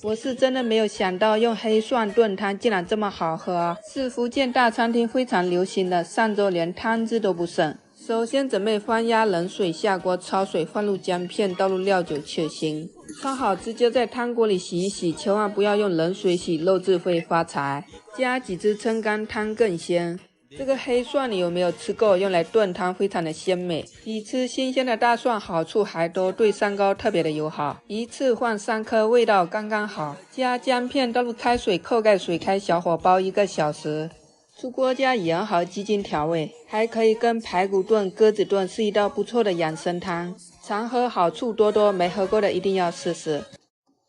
我是真的没有想到用黑蒜炖汤竟然这么好喝，是福建大餐厅非常流行的，上周连汤汁都不剩。首先准备翻压冷水下锅焯水，放入姜片，倒入料酒去腥，焯好直接在汤锅里洗一洗，千万不要用冷水洗，肉质会发柴。加几支葱姜，汤更鲜。这个黑蒜你有没有吃过？用来炖汤非常的鲜美，比吃新鲜的大蒜好处还多，对三高特别的友好。一次换3颗，味道刚刚好。加姜片，倒入开水，扣盖水开，小火煲1个小时。出锅加盐和鸡精调味，还可以跟排骨炖、鸽子炖，是一道不错的养生汤。常喝好处多多，没喝过的一定要试试。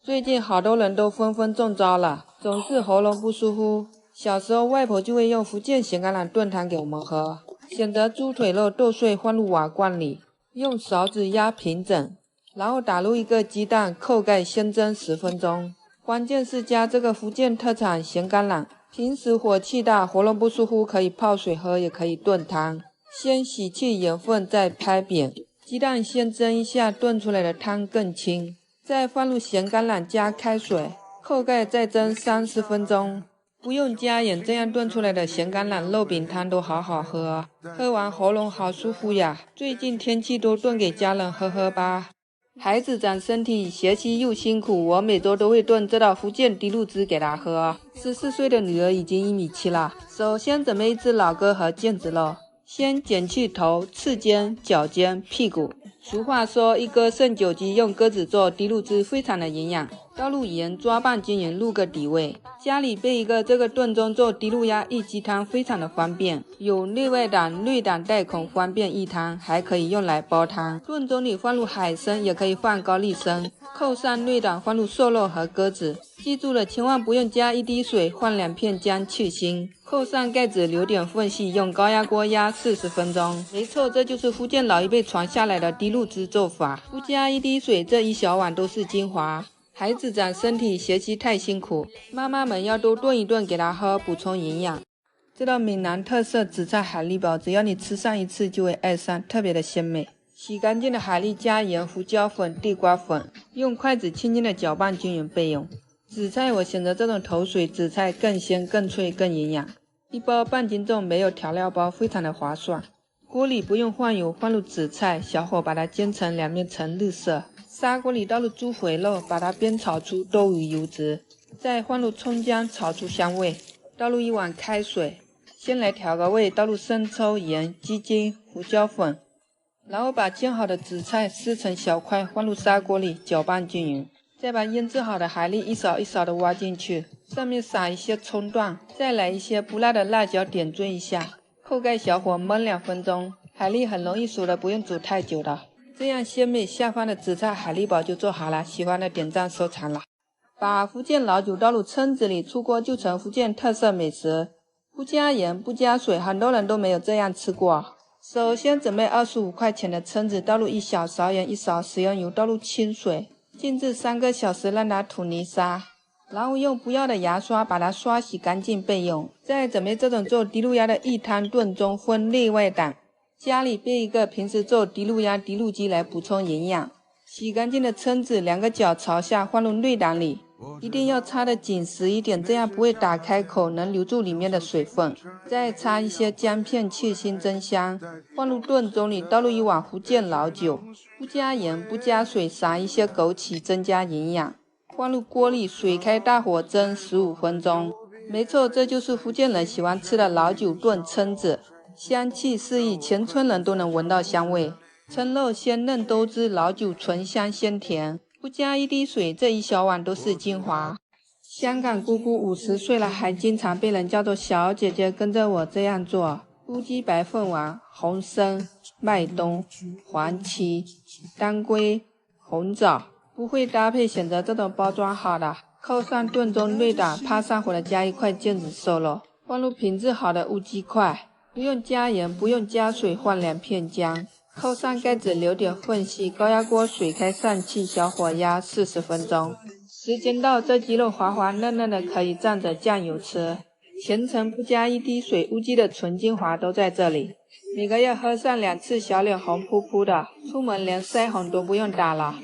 最近好多人都纷纷中招了，总是喉咙不舒服。小时候外婆就会用福建咸橄榄炖汤给我们喝，选择猪腿肉剁碎放入瓦罐里，用勺子压平整，然后打入1个鸡蛋，扣盖先蒸10分钟。关键是加这个福建特产咸橄榄，平时火气大、喉咙不舒服可以泡水喝，也可以炖汤。先洗去盐分，再拍扁，鸡蛋先蒸一下，炖出来的汤更清。再放入咸橄榄加开水，扣盖再蒸30分钟。不用加盐，这样炖出来的咸橄榄肉饼汤都好好喝，喝完喉咙好舒服呀。最近天气多，炖给家人喝喝吧。孩子长身体，学习又辛苦，我每周都会炖这道福建滴露汁给他喝。14岁的女儿已经1.7米了。首先准备一只老鸽和腱子肉，先剪去头、翅尖、脚尖、屁股。俗话说一鸽胜9鸡，用鸽子做滴露汁非常的营养。倒入盐，抓拌均匀，入个底味。家里备一个这个炖盅做滴露鸭一鸡汤非常的方便，有内外胆、内胆带孔，方便一汤，还可以用来煲汤。炖盅里放入海参，也可以放高丽参。扣上内胆，放入瘦肉和鸽子。记住了，千万不用加1滴水，放2片姜去腥。扣上盖子，留点缝隙，用高压锅压40分钟。没错，这就是福建老一辈传下来的滴露汁做法，不加1滴水，这1小碗都是精华。孩子长身体，学习太辛苦，妈妈们要多炖一炖给他喝，补充营养。这道闽南特色紫菜海蛎煲，只要你吃上一次就会爱上，特别的鲜美。洗干净的海蛎加盐、胡椒粉、地瓜粉，用筷子轻轻的搅拌均匀备用。紫菜我选择这种头水紫菜，更鲜、更脆、更营养。1包半斤重，没有调料包，非常的划算。锅里不用换油，放入紫菜，小火把它煎成2面呈绿色。砂锅里倒入猪肥肉，把它煸炒出多余油脂，再放入葱姜炒出香味。倒入1碗开水，先来调个味，倒入生抽、盐、鸡精、胡椒粉，然后把煎好的紫菜撕成小块，放入砂锅里搅拌均匀。再把腌制好的海蛎一勺一勺的挖进去，上面撒一些葱段，再来一些不辣的辣椒点缀一下，扣盖小火焖2分钟。海蛎很容易熟的，不用煮太久的。这样鲜美下饭的紫菜海蛎煲就做好了，喜欢的点赞收藏了。把福建老酒倒入蛏子里，出锅就成福建特色美食。不加盐，不加水，很多人都没有这样吃过。首先准备25块钱的蛏子，倒入1小勺盐、1勺食用油，倒入清水，静置3个小时，让它吐泥沙。然后用不要的牙刷把它刷洗干净备用。再准备这种做滴露鸭的一汤炖盅，分内外胆。家里备一个平时做滴露鸭、滴露鸡来补充营养。洗干净的蛏子2个角朝下放入内胆里，一定要插得紧实一点，这样不会打开口，能留住里面的水分。再插一些姜片去腥增香，放入炖盅里，倒入1碗福建老酒，不加盐不加水，撒一些枸杞增加营养。放入锅里，水开大火蒸15分钟。没错，这就是福建人喜欢吃的老酒炖蛏子。香气四溢，全村人都能闻到香味。蛏肉鲜嫩多汁，老酒醇香鲜甜，不加1滴水，这1小碗都是精华。香港姑姑50岁了，还经常被人叫做小姐姐，跟着我这样做。乌鸡白凤丸、红参、麦冬、黄芪、当归、红枣，不会搭配选择这种包装好的。扣上炖盅内胆，趴上火的加1块腱子瘦肉，放入品质好的乌鸡块。不用加盐，不用加水，放2片姜，扣上盖子，留点缝隙，高压锅水开上气，小火压40分钟。时间到，这鸡肉滑滑嫩嫩的，可以蘸着酱油吃。全程不加1滴水，乌鸡的纯精华都在这里。每个月喝上2次，小脸红扑扑的，出门连腮红都不用打了。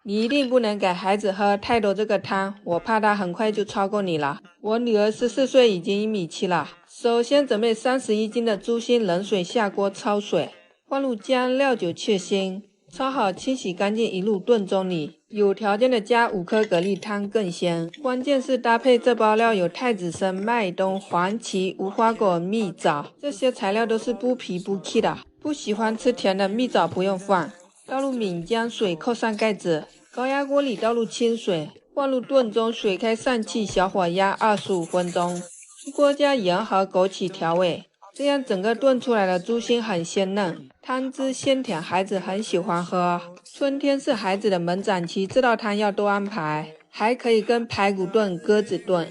你一定不能给孩子喝太多这个汤，我怕他很快就超过你了。我女儿14岁，已经1.7米了。首先准备31斤的猪心，冷水下锅焯水，放入姜、料酒、去腥，焯好清洗干净，一入炖盅里。有条件的加5颗蛤蜊，汤更鲜。关键是搭配这包料有太子参、麦冬、黄芪、无花果、蜜枣，这些材料都是不皮不气的。不喜欢吃甜的蜜枣不用放。倒入岷姜水，扣上盖子。高压锅里倒入清水，放入炖盅，水开上气，小火压25分钟。出锅加盐和枸杞调味，这样整个炖出来的猪心很鲜嫩，汤汁鲜甜，孩子很喜欢喝。春天是孩子的猛长期，这道汤要多安排，还可以跟排骨炖、鸽子炖。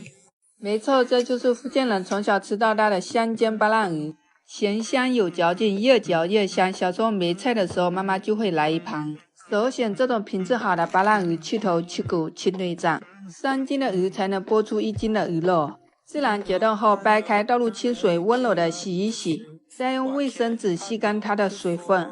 没错，这就是福建人从小吃到大的香煎巴浪鱼，咸香有嚼劲，越嚼越香。小时候没菜的时候，妈妈就会来一盘。首选这种品质好的巴浪鱼，去头去骨去内脏，3斤的鱼才能剥出1斤的鱼肉。自然解冻后掰开，倒入清水，温柔的洗一洗，再用卫生纸吸干它的水分。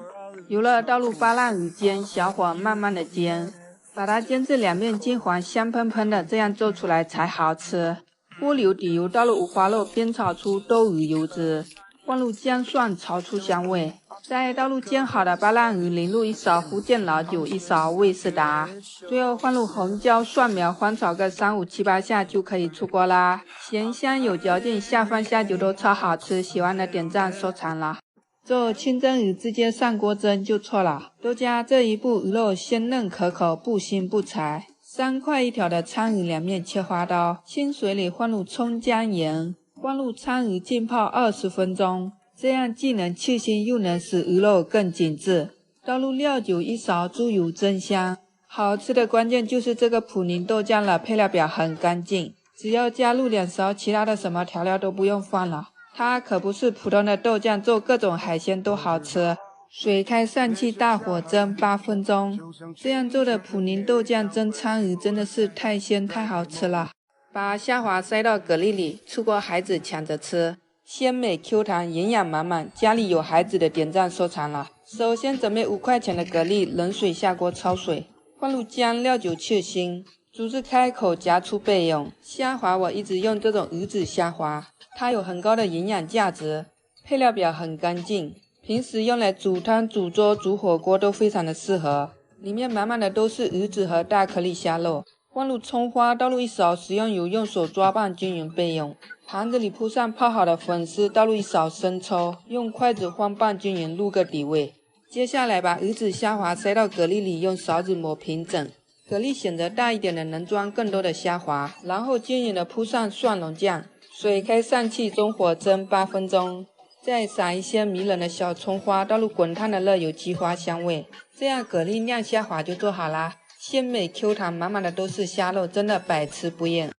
有了，倒入巴浪鱼煎，小火慢慢的煎，把它煎至两面金黄，香喷喷的，这样做出来才好吃。锅留底油，倒入五花肉，煸炒出豆鱼油脂，放入姜蒜炒出香味。再倒入煎好的巴浪鱼，淋入1勺福建老酒，1勺味士达，最后放入红椒、蒜苗，翻炒个3、5、7、8下就可以出锅啦。咸香有嚼劲，下饭下酒都超好吃，喜欢的点赞收藏啦。做清蒸鱼直接上锅蒸就错了，多加这一步，鱼肉鲜嫩可口，不腥不柴。3块1条的鲳鱼，两面切花刀，清水里放入葱姜盐，放入鲳鱼浸泡20分钟。这样既能去腥，又能使鱼肉更紧致。倒入料酒1勺，猪油增香。好吃的关键就是这个普宁豆浆了，配料表很干净，只要加入2勺，其他的什么调料都不用放了。它可不是普通的豆浆，做各种海鲜都好吃。水开上气，大火蒸8分钟。这样做的普宁豆浆蒸鲳鱼真的是太鲜太好吃了。把虾滑塞到蛤蜊里，出锅孩子抢着吃。鲜美 Q 弹，营养满满，家里有孩子的点赞收藏了。首先准备5块钱的蛤蜊，冷水下锅焯水，放入姜、料酒去腥，煮至开口夹出备用。虾滑我一直用这种鱼子虾滑，它有很高的营养价值，配料表很干净，平时用来煮汤、煮粥、煮火锅都非常的适合。里面满满的都是鱼子和大颗粒虾肉。放入葱花，倒入1勺食用油，用手抓拌均匀备用。盘子里铺上泡好的粉丝，倒入1勺生抽，用筷子翻拌均匀，入个底味。接下来把鱼子虾滑塞到蛤蜊里，用勺子抹平整。蛤蜊选择大一点的，能装更多的虾滑。然后均匀的铺上蒜蓉酱，水开上气，中火蒸8分钟。再撒一些迷人的小葱花，倒入滚烫的热油，激发香味。这样蛤蜊酿虾滑就做好啦。鲜美 Q 弹，满满的都是虾肉，真的百吃不厌。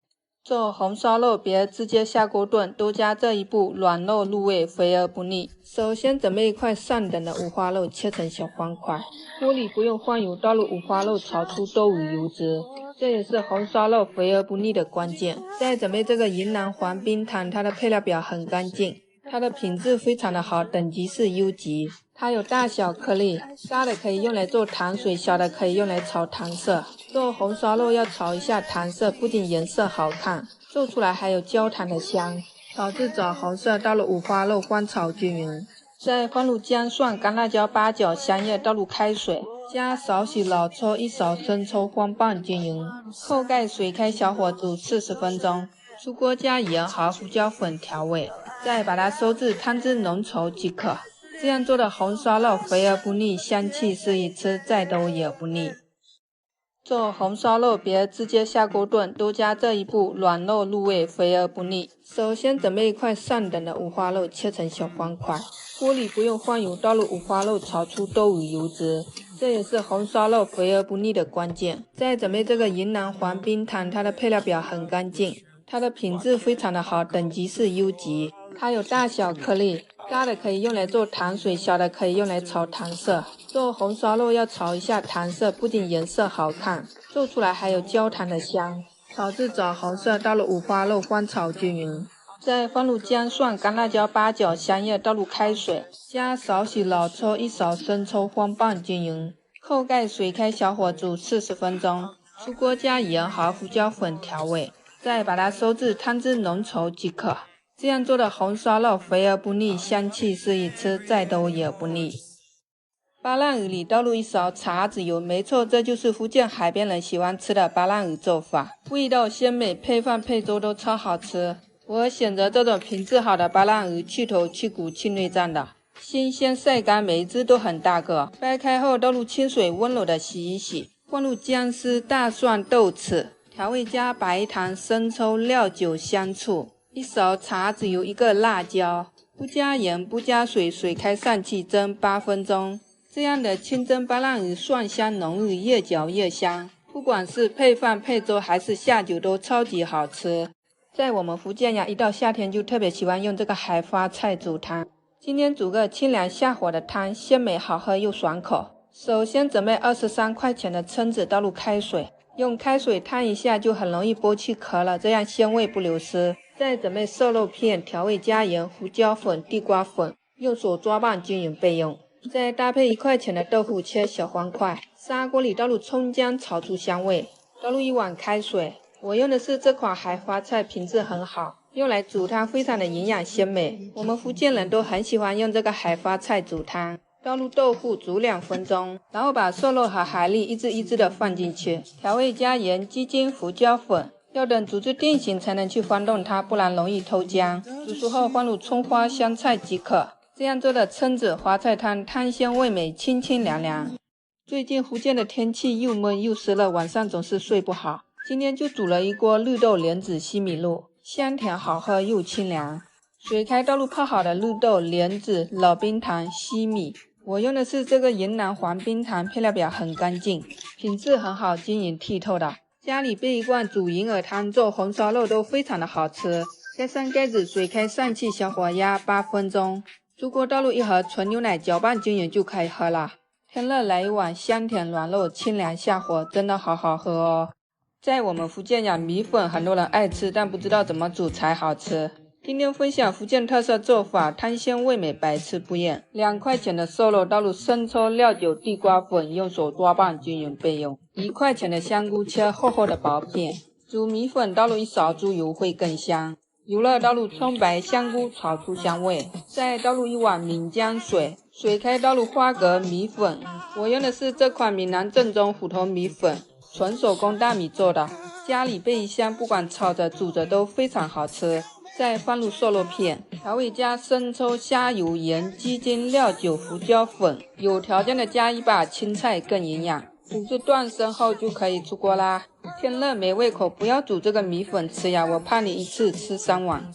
做红烧肉别直接下锅炖，多加这一步，软肉入味，肥而不腻。首先准备1块上等的五花肉，切成小方块。锅里不用放油，倒入五花肉炒出豆鱼油脂，这也是红烧肉肥而不腻的关键。再准备这个云南黄冰糖，它的配料表很干净，它的品质非常的好，等级是优级。它有大小颗粒，大的可以用来做糖水，小的可以用来炒糖色。做红烧肉要炒一下糖色，不仅颜色好看，做出来还有焦糖的香。炒至枣红色，倒入五花肉，翻炒均匀。再放入姜蒜、干辣椒、八角、香叶，倒入开水，加少许老抽、1勺生抽，翻拌均匀。扣盖水开，小火煮40分钟。出锅加盐和胡椒粉调味，再把它收至汤汁浓稠即可。这样做的红烧肉肥而不腻，香气四溢，吃再多也不腻。做红烧肉别直接下锅炖，多加这一步，软肉入味，肥而不腻。首先准备1块上等的五花肉，切成小方块。锅里不用放油，倒入五花肉炒出豆鱼油脂，这也是红烧肉肥而不腻的关键。再准备这个云南黄冰糖，它的配料表很干净，它的品质非常的好，等级是优级。它有大小颗粒，大的可以用来做糖水，小的可以用来炒糖色。做红烧肉要炒一下糖色，不仅颜色好看，做出来还有焦糖的香。炒至枣红色，倒入五花肉，翻炒均匀。再放入姜蒜、干辣椒、八角、香叶，倒入开水，加少许老抽、1勺生抽，翻拌均匀。扣盖水开小火煮40分钟，出锅加盐和胡椒粉调味，再把它收至汤汁浓稠即可。这样做的红烧肉肥而不腻，香气适宜吃，再多也不腻。巴浪鱼里倒入1勺茶籽油，没错，这就是福建海边人喜欢吃的巴浪鱼做法，味道鲜美，配饭配粥都超好吃。我选择这种品质好的巴浪鱼，去头去骨去内脏的，新鲜晒干，每一只都很大个。掰开后倒入清水温柔的洗一洗，放入姜丝、大蒜、豆豉，调味加白糖、生抽、料酒、香醋，1勺茶籽油，1个辣椒，不加盐不加水，水开上气蒸8分钟。这样的清蒸巴浪鱼蒜香浓郁，越嚼越香，不管是配饭配粥还是下酒都超级好吃。在我们福建呀，一到夏天就特别喜欢用这个海花菜煮汤。今天煮个清凉下火的汤，鲜美好喝又爽口。首先准备23块钱的蛏子倒入开水，用开水烫一下就很容易剥去壳了，这样鲜味不流失。再准备瘦肉片，调味加盐、胡椒粉、地瓜粉，用手抓拌均匀备用。再搭配1块钱的豆腐切小方块，砂锅里倒入葱姜炒出香味，倒入1碗开水。我用的是这款海花菜，品质很好，用来煮汤非常的营养鲜美。我们福建人都很喜欢用这个海花菜煮汤。倒入豆腐煮2分钟，然后把瘦肉和海蛎一只一只的放进去，调味加盐、鸡精、胡椒粉。要等煮至定型才能去翻动它，不然容易偷浆。煮熟后放入葱花、香菜即可。这样做的蛏子花菜汤，汤鲜味美，清清凉凉。最近福建的天气又闷又湿热，晚上总是睡不好。今天就煮了一锅绿豆莲子西米露，香甜好喝又清凉。水开倒入泡好的绿豆、莲子、老冰糖、西米。我用的是这个云南黄冰糖，配料表很干净，品质很好，晶莹剔透的。家里备一罐煮银耳汤，做红烧肉都非常的好吃。盖上盖子，水开上气，小火压8分钟。出锅倒入1盒纯牛奶，搅拌均匀就可以喝了。天热来一碗香甜软肉，清凉下火，真的好好喝哦。在我们福建呀，米粉很多人爱吃，但不知道怎么煮才好吃。今天分享福建特色做法，汤鲜味美，百吃不厌。2块钱的瘦肉倒入生抽、料酒、地瓜粉，用手抓拌均匀备用。1块钱的香菇切厚厚的薄片。煮米粉倒入1勺猪油会更香。油热倒入葱白、香菇炒出香味，再倒入1碗闽江水，水开倒入花蛤米粉。我用的是这款闽南正宗虎头米粉，纯手工大米做的，家里备一箱，不管炒着煮着都非常好吃。再放入瘦肉片，调味加生抽、虾油、盐、鸡精、料酒、胡椒粉，有条件的加1把青菜更营养。煮至断生后就可以出锅啦。天热没胃口，不要煮这个米粉吃呀，我怕你一次吃3碗。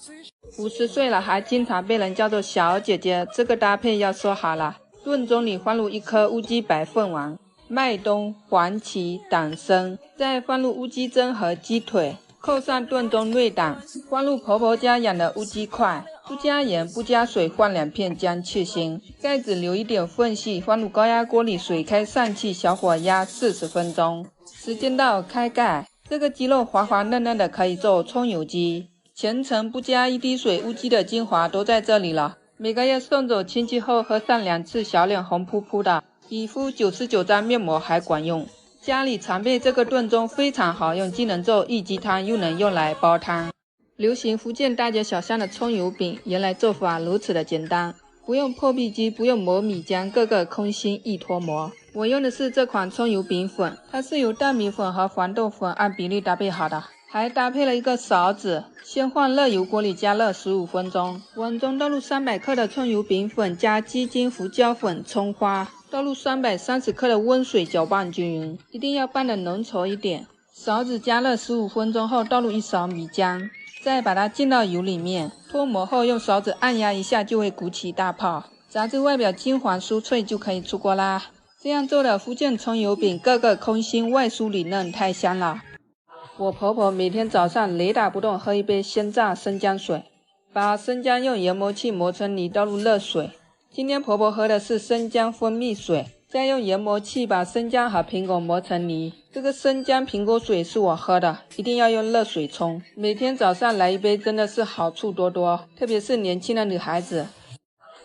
50岁了还经常被人叫做小姐姐，这个搭配要说好了。炖盅里放入1颗乌鸡白凤丸、麦冬、黄芪、党参，再放入乌鸡胗和鸡腿，扣上炖盅内胆，放入婆婆家养的乌鸡块，不加盐不加水，放2片姜去腥，盖子留一点缝隙，放入高压锅里，水开上气，小火压40分钟。时间到，开盖。这个鸡肉滑滑嫩嫩的，可以做葱油鸡。全程不加1滴水，乌鸡的精华都在这里了。每个月送走亲戚后喝上2次，小脸红扑扑的，比敷99张面膜还管用。家里常备这个炖盅非常好用，既能做一鸡汤，又能用来煲汤。流行福建大街小巷的葱油饼，原来做法如此的简单，不用破壁机，不用磨米浆，个个空心一脱模。我用的是这款葱油饼粉，它是由大米粉和黄豆粉按比例搭配好的，还搭配了1个勺子。先放热油锅里加热15分钟，碗中倒入300克的葱油饼粉，加鸡精、胡椒粉、葱花，倒入330克的温水搅拌均匀，一定要拌得浓稠一点。勺子加热15分钟后，倒入1勺米浆，再把它浸到油里面，脱模后用勺子按压一下就会鼓起大泡，炸至外表金黄酥脆就可以出锅啦。这样做的福建葱油饼个个空心，外酥里嫩，太香了。我婆婆每天早上雷打不动喝一杯鲜榨生姜水，把生姜用研磨器磨成泥，倒入热水。今天婆婆喝的是生姜蜂蜜水，再用研磨器把生姜和苹果磨成泥。这个生姜苹果水是我喝的，一定要用热水冲。每天早上来一杯真的是好处多多，特别是年轻的女孩子。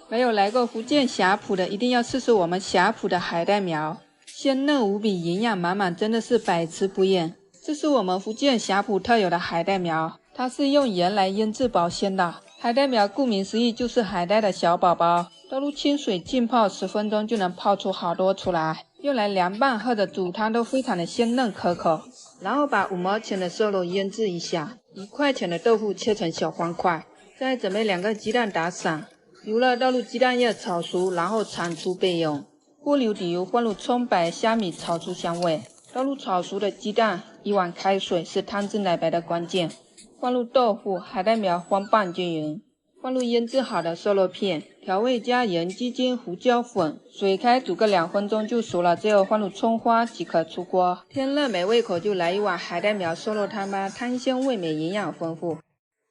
没有来过福建霞浦的，一定要试试我们霞浦的海带苗。鲜嫩无比，营养满满，真的是百吃不厌。这是我们福建霞浦特有的海带苗，它是用盐来腌制保鲜的。海带苗顾名思义就是海带的小宝宝，倒入清水浸泡10分钟就能泡出好多出来，用来凉拌或者煮汤都非常的鲜嫩可口。然后把5毛钱的瘦肉腌制一下，1块钱的豆腐切成小方块，再准备2个鸡蛋打散，油热倒入鸡蛋液炒熟，然后铲出备用。锅留底油，放入葱白、虾米炒出香味，倒入炒熟的鸡蛋，1碗开水是汤汁奶白的关键。放入豆腐、海带苗翻拌均匀，放入腌制好的瘦肉片，调味加盐、鸡精、胡椒粉，水开煮个2分钟就熟了，最后放入葱花即可出锅。天热没胃口就来1碗海带苗瘦肉汤吧，汤鲜味美，营养丰富。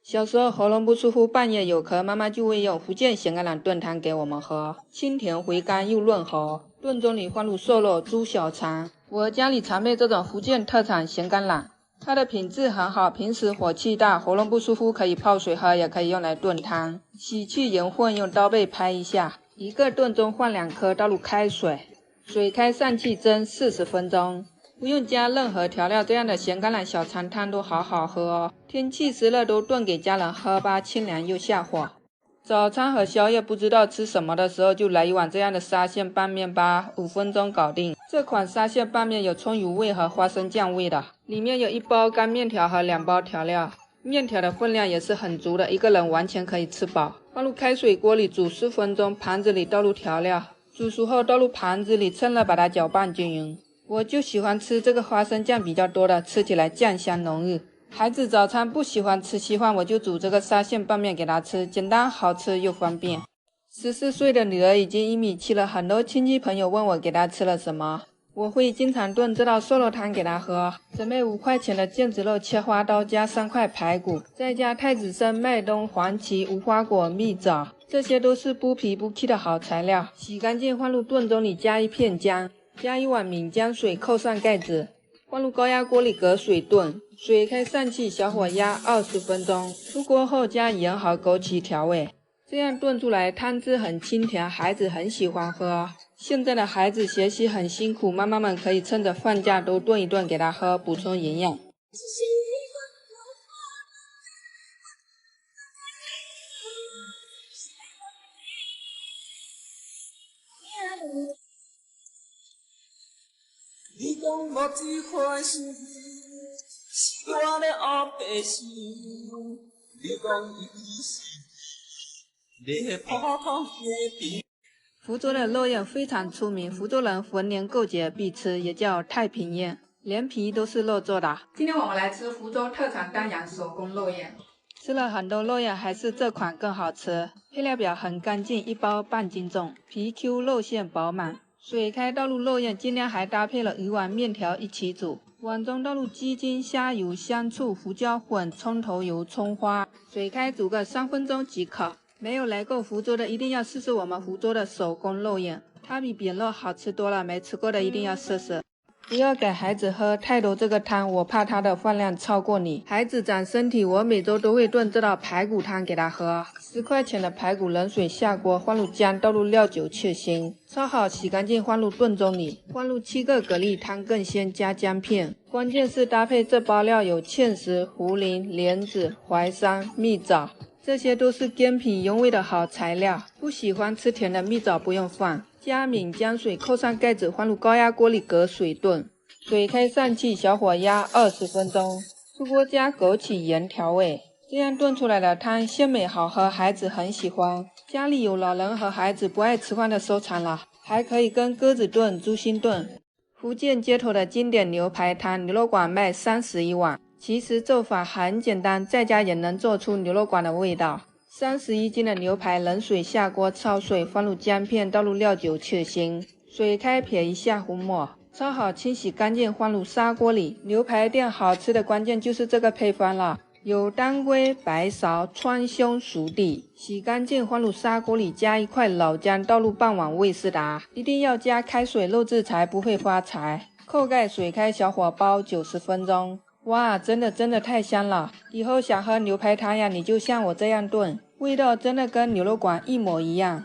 小时候喉咙不舒服，半夜有咳，妈妈就会用福建咸甘榄炖汤给我们喝，清甜回甘又润喉。炖盅里放入瘦肉、猪小肠。我家里常备这种福建特产咸甘榄，它的品质很好，平时火气大、喉咙不舒服可以泡水喝，也可以用来炖汤。洗去盐混，用刀背拍一下。一个炖盅换2颗，倒入开水，水开上气蒸40分钟。不用加任何调料，这样的咸甘榄小肠汤都好好喝哦。天气湿热都炖给家人喝吧，清凉又下火。早餐和宵夜不知道吃什么的时候，就来1碗这样的沙县拌面吧，5分钟搞定。这款沙县拌面有葱油味和花生酱味的，里面有1包干面条和2包调料，面条的分量也是很足的，1个人完全可以吃饱。放入开水锅里煮10分钟，盘子里倒入调料，煮熟后倒入盘子里，趁热把它搅拌均匀。我就喜欢吃这个花生酱比较多的，吃起来酱香浓郁。孩子早餐不喜欢吃稀饭，我就煮这个沙县拌面给他吃，简单好吃又方便。14岁的女儿已经1.7米了，很多亲戚朋友问我给她吃了什么，我会经常炖这道瘦肉汤给她喝。准备5块钱的腱子肉切花刀，加3块排骨，再加太子参、麦冬、黄芪、无花果、蜜枣，这些都是不皮不气的好材料。洗干净放入炖盅里，加1片姜，加1碗闽江水，扣上盖子，放入高压锅里隔水炖，水开上气，小火压20分钟。出锅后加盐和枸杞调味，这样炖出来汤汁很清甜，孩子很喜欢喝。现在的孩子学习很辛苦，妈妈们可以趁着放假都炖一炖给他喝，补充营养。你讲我最欢喜，是我的后白时。你讲伊是你普通的病。福州的肉燕非常出名，福州人逢年过节必吃，也叫太平燕，连皮都是肉做的。今天我们来吃福州特产丹阳手工肉燕。吃了很多肉燕，还是这款更好吃。配料表很干净，1包半斤重，皮 Q 肉馅饱满。水开倒入肉燕，今天还搭配了鱼丸面条一起煮。碗中倒入鸡精、虾油、香醋、胡椒粉、葱头油、葱花，水开煮个3分钟即可。没有来过福州的，一定要试试我们福州的手工肉燕，它比扁肉好吃多了，没吃过的一定要试试。不要给孩子喝太多这个汤，我怕他的饭量超过你。孩子长身体，我每周都会炖这道排骨汤给他喝。10块钱的排骨，冷水下锅，放入姜，倒入料酒去腥，焯好洗干净，放入炖盅里，放入7个蛤蜊，汤更鲜，加姜片。关键是搭配这包料有芡实、茯苓、莲子、淮山、蜜枣，这些都是健脾用胃的好材料。不喜欢吃甜的蜜枣不用放。加闽江水，扣上盖子，放入高压锅里隔水炖，水开上气，小火压20分钟。出锅加枸杞、盐调味，这样炖出来的汤鲜美好喝，孩子很喜欢。家里有老人和孩子不爱吃饭的收藏了，还可以跟鸽子炖、猪心炖。福建街头的经典牛排汤，牛肉馆卖31碗。其实做法很简单，在家也能做出牛肉馆的味道。31斤的牛排，冷水下锅焯水，放入姜片，倒入料酒去腥，水开撇一下糊末，焯好清洗干净，放入砂锅里。牛排店好吃的关键就是这个配方了，有当归、白芍、川芎、熟地，洗干净放入砂锅里，加1块老姜，倒入半碗味丝达，一定要加开水，肉质才不会发柴。扣盖水开，小火煲90分钟。哇，真的太香了！以后想喝牛排汤呀，你就像我这样炖，味道真的跟牛肉馆一模一样。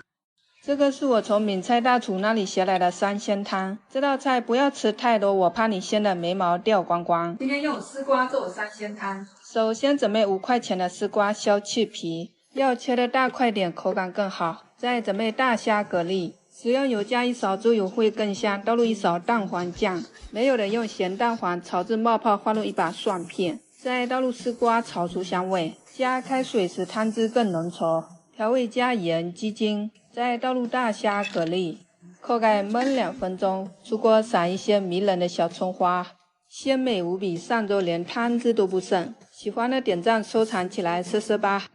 这个是我从闽菜大厨那里学来的三鲜汤，这道菜不要吃太多，我怕你鲜的眉毛掉光光。今天用丝瓜做三鲜汤，首先准备5块钱的丝瓜，削去皮，要切的大块点，口感更好。再准备大虾、蛤蜊，食用油加1勺猪油会更香，倒入1勺蛋黄酱，没有的用咸蛋黄炒至冒泡，放入1把蒜片，再倒入丝瓜炒出香味，加开水使汤汁更浓稠，调味加盐、鸡精。再倒入大虾、蛤蜊，扣盖焖2分钟，出锅撒一些迷人的小葱花，鲜美无比，上周连汤汁都不剩。喜欢的点赞收藏起来试试吧。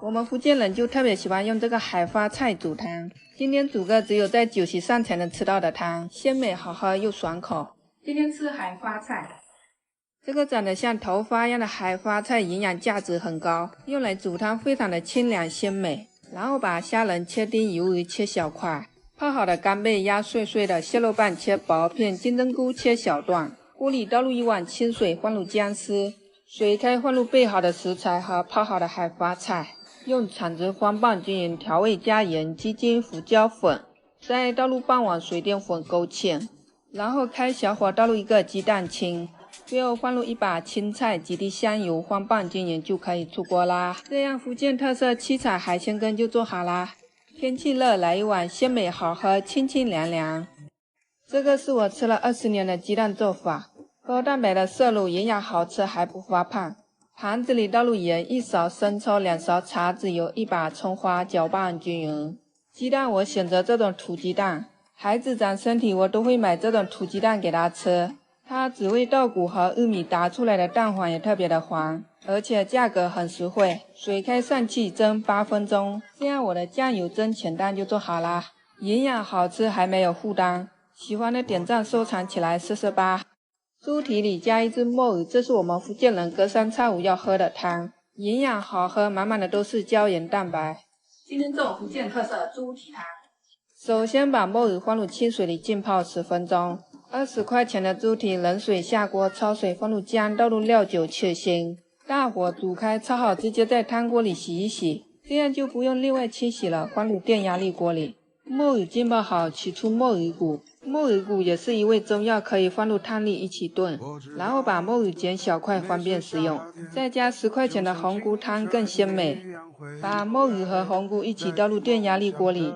我们福建人就特别喜欢用这个海花菜煮汤，今天煮个只有在酒席上才能吃到的汤，鲜美好喝又爽口。今天吃海花菜，这个长得像头发一样的海花菜营养价值很高，用来煮汤非常的清凉鲜美。然后把虾仁切丁，鱿鱼切小块，泡好的干贝压碎碎的，蟹肉棒切薄片，金针菇切小段。锅里倒入1碗清水，放入姜丝，水开放入备好的食材和泡好的海花菜，用铲子翻拌均匀，调味加盐、鸡精、胡椒粉，再倒入半碗水淀粉勾芡，然后开小火倒入1个鸡蛋清。最后放入1把青菜，几滴香油，翻拌均匀就可以出锅啦。这样福建特色七彩海鲜羹就做好啦。天气热，来一碗鲜美好喝，清清凉凉。这个是我吃了20年的鸡蛋做法，高蛋白的摄入，营养好吃还不发胖。盘子里倒入盐1勺，生抽2勺，茶籽油1把，葱花搅拌均匀。鸡蛋我选择这种土鸡蛋，孩子长身体我都会买这种土鸡蛋给他吃。它只为稻谷和玉米打出来的蛋黄也特别的黄，而且价格很实惠。水开上气蒸8分钟，这样我的酱油蒸全蛋就做好啦。营养好吃还没有负担，喜欢的点赞收藏起来试试吧。猪蹄里加1只墨鱼，这是我们福建人隔三差五要喝的汤，营养好喝，满满的都是胶原蛋白。今天做福建特色猪蹄汤，首先把墨鱼放入清水里浸泡10分钟。20块钱的猪蹄，冷水下锅焯水，放入姜，倒入料酒去腥，大火煮开，焯好直接在汤锅里洗一洗，这样就不用另外清洗了，放入电压力锅里。墨鱼浸泡好，取出墨鱼骨，墨鱼骨也是一味中药，可以放入汤里一起炖，然后把墨鱼剪小块，方便食用。再加10块钱的红菇汤更鲜美，把墨鱼和红菇一起倒入电压力锅里，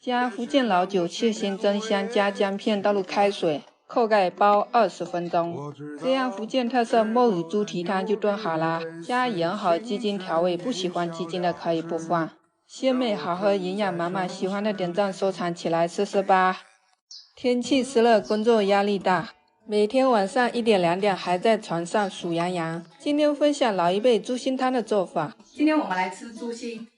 加福建老酒去腥增香，加姜片，倒入开水。扣盖煲20分钟，这样福建特色墨鱼猪蹄汤就炖好啦。加盐和鸡精调味，不喜欢鸡精的可以不放。鲜美好喝，营养满满，喜欢的点赞收藏起来试试吧。天气湿热，工作压力大，每天晚上1点2点还在床上数羊羊。今天分享老一辈猪心汤的做法。今天我们来吃猪心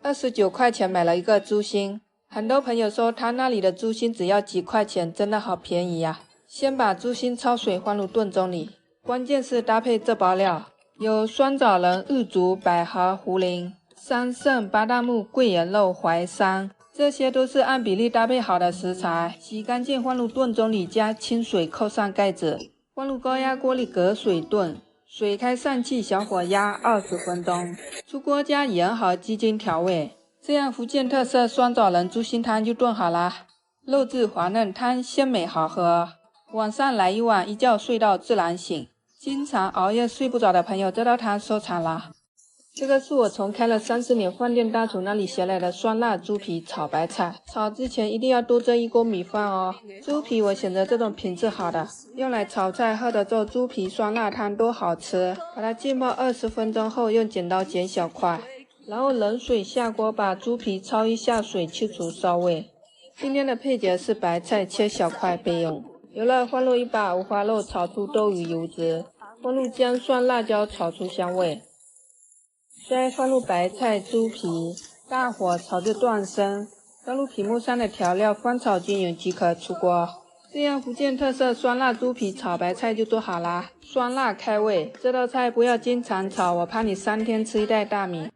，29块钱买了一个猪心。很多朋友说他那里的猪心只要几块钱，真的好便宜呀。先把猪心焯水放入炖盅里，关键是搭配这包料，有酸枣仁、玉竹、百合、茯苓、桑葚、巴旦木、桂圆肉、淮山，这些都是按比例搭配好的食材。洗干净放入炖盅里，加清水，扣上盖子，放入高压锅里隔水炖，水开上气，小火压20分钟，出锅加盐和鸡精调味，这样福建特色酸枣仁猪心汤就炖好啦。肉质滑嫩，汤鲜美好喝。晚上来一碗，一觉睡到自然醒。经常熬夜睡不着的朋友，这道汤收藏啦。这个是我从开了30年饭店大厨那里学来的酸辣猪皮炒白菜。炒之前一定要多蒸1锅米饭哦。猪皮我选择这种品质好的，用来炒菜喝的做猪皮酸辣汤多好吃。把它浸泡20分钟后，用剪刀剪小块，然后冷水下锅，把猪皮焯一下水，去除骚味。今天的配角是白菜切小块备用。有了，放入1把五花肉，炒出多余油脂，放入姜蒜辣椒炒出香味，再放入白菜猪皮，大火炒至断生，倒入屏幕上的调料，翻炒均匀即可出锅。这样福建特色酸辣猪皮炒白菜就做好啦，酸辣开胃。这道菜不要经常炒，我怕你3天吃1袋大米。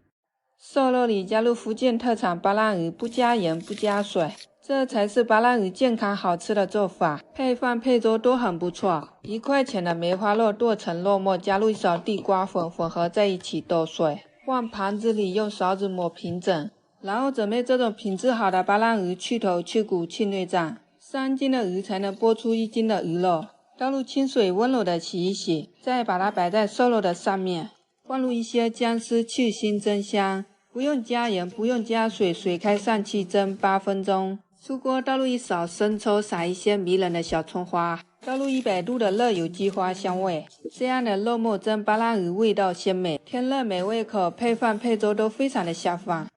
瘦肉里加入福建特产巴浪鱼，不加盐不加水，这才是巴浪鱼健康好吃的做法，配饭配粥都很不错。1块钱的梅花肉剁成肉末，加入1勺地瓜粉，混合在一起剁碎，放盘子里，用勺子抹平整，然后准备这种品质好的巴浪鱼去头去骨去内脏，3斤的鱼才能剥出1斤的鱼肉。倒入清水温柔的洗一洗，再把它摆在瘦肉的上面，放入一些姜丝去腥增香，不用加盐，不用加水，水开上气蒸8分钟。出锅倒入1勺生抽，撒一些迷人的小葱花，倒入100度的热油激花香味。这样的肉末蒸巴浪鱼味道鲜美，天热没胃口，配饭配粥都非常的下饭。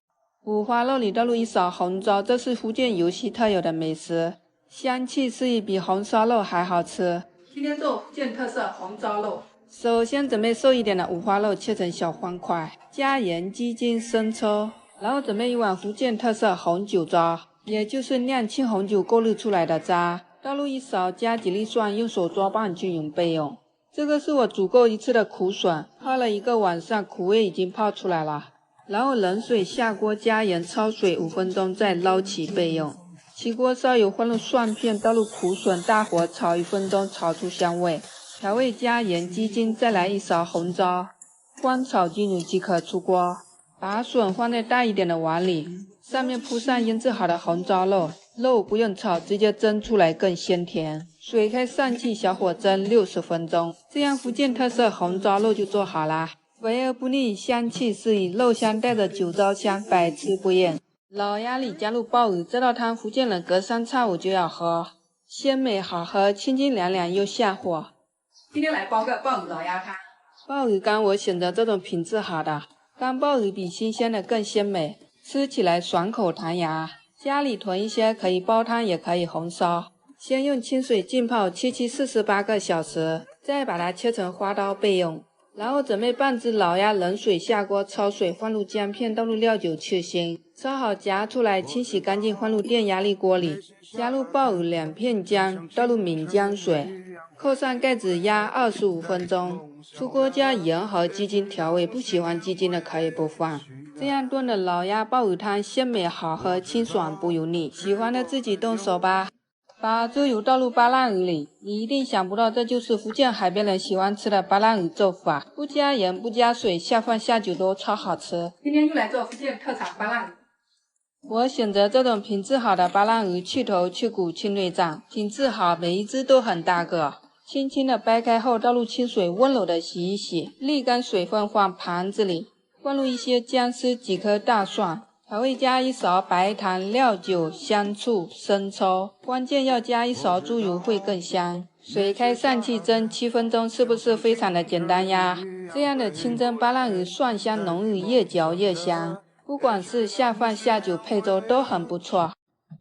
五花肉里倒入1勺红糟，这是福建尤溪特有的美食，香气四溢，比红烧肉还好吃。今天做福建特色红糟肉。首先准备瘦一点的五花肉，切成小方块，加盐、鸡精、生抽，然后准备1碗福建特色红酒糟，也就是酿青红酒过滤出来的渣，倒入1勺，加几粒蒜，用手抓拌均匀备用。这个是我煮过1次的苦笋，泡了1个晚上，苦味已经泡出来了。然后冷水下锅，加盐焯水5分钟，再捞起备用。起锅烧油，放入蒜片，倒入苦笋，大火炒1分钟，炒出香味。调味加盐、鸡精，再来1勺红糟，翻炒均匀即可出锅。把笋放在大一点的碗里，上面铺上腌制好的红糟肉，肉不用炒，直接蒸出来更鲜甜。水开上气，小火蒸60分钟，这样福建特色红糟肉就做好啦。肥而不腻，香气四溢，肉香带着酒糟香，百吃不厌。老鸭里加入鲍鱼，这道汤福建人隔3差5就要喝，鲜美好喝，清清凉凉又下火。今天来煲个鲍鱼老鸭汤。鲍鱼干我选择这种品质好的，干鲍鱼比新鲜的更鲜美，吃起来爽口弹牙。家里囤一些可以煲汤也可以红烧。先用清水浸泡48个小时，再把它切成花刀备用。然后准备半只老鸭，冷水下锅焯水，放入姜片，倒入料酒去腥，焯好夹出来，清洗干净，放入电压力锅里，加入鲍鱼2片姜，倒入岷姜水，扣上盖子压25分钟。出锅加盐和鸡精调味，不喜欢鸡精的可以不放。这样炖的老鸭鲍鱼汤鲜美好喝，清爽不油腻，喜欢的自己动手吧。把猪油倒入巴浪鱼里，你一定想不到这就是福建海边人喜欢吃的巴浪鱼做法，不加盐不加水，下饭下酒都超好吃。今天就来做福建特产巴浪鱼。我选择这种品质好的巴浪鱼，去头去骨去内脏，品质好，每一只都很大个。轻轻的掰开后，倒入清水温柔的洗一洗，沥干水分，放盘子里，放入一些姜丝、几颗大蒜。调味加1勺白糖、料酒、香醋、生抽，关键要加1勺猪油会更香。水开上气蒸7分钟，是不是非常的简单呀？这样的清蒸巴浪鱼蒜香浓郁，越嚼越香，不管是下饭下酒配粥都很不错。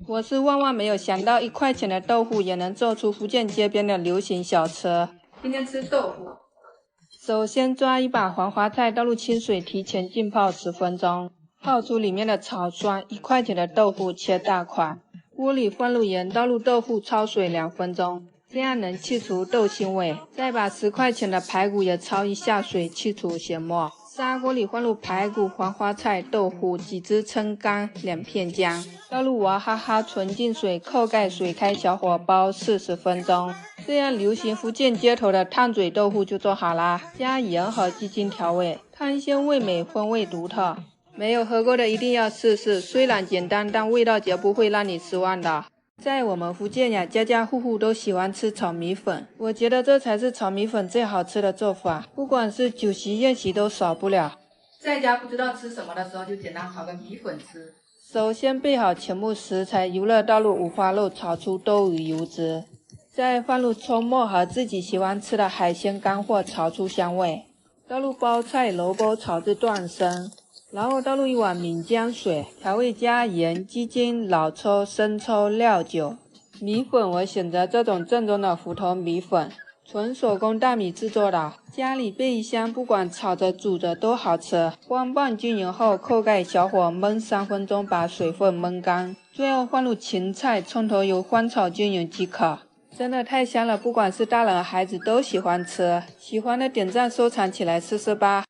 我是万万没有想到，1块钱的豆腐也能做出福建街边的流行小吃。今天吃豆腐。首先抓一把黄花菜，倒入清水，提前浸泡10分钟。泡出里面的草酸，1块钱的豆腐切大块，锅里放入盐，倒入豆腐焯水2分钟，这样能去除豆腥味。再把10块钱的排骨也焯一下水，去除咸沫。砂锅里放入排骨、黄花菜、豆腐、几只葱干、2片姜，倒入娃哈哈纯净水，扣盖，水开小火煲40分钟。这样流行福建街头的烫嘴豆腐就做好啦。加盐和鸡精调味，汤鲜味美，风味独特。没有喝过的一定要试试，虽然简单，但味道绝不会让你失望的。在我们福建呀，家家户户都喜欢吃炒米粉，我觉得这才是炒米粉最好吃的做法，不管是酒席宴席都少不了。在家不知道吃什么的时候，就简单炒个米粉吃。首先备好全部食材，油热倒入五花肉，炒出豆鱼油脂，再放入葱末和自己喜欢吃的海鲜干货，炒出香味。倒入包菜、萝卜，炒至断生。然后倒入1碗岷姜水，调味加盐、鸡精、老抽、生抽、料酒。米粉我选择这种正宗的福头米粉，纯手工大米制作的，家里备一箱，不管炒着煮着都好吃。光拌均匀后，扣盖小火焖3分钟，把水分焖干。最后放入芹菜、葱头油翻炒均匀即可。真的太香了，不管是大人孩子都喜欢吃。喜欢的点赞收藏起来试试吧。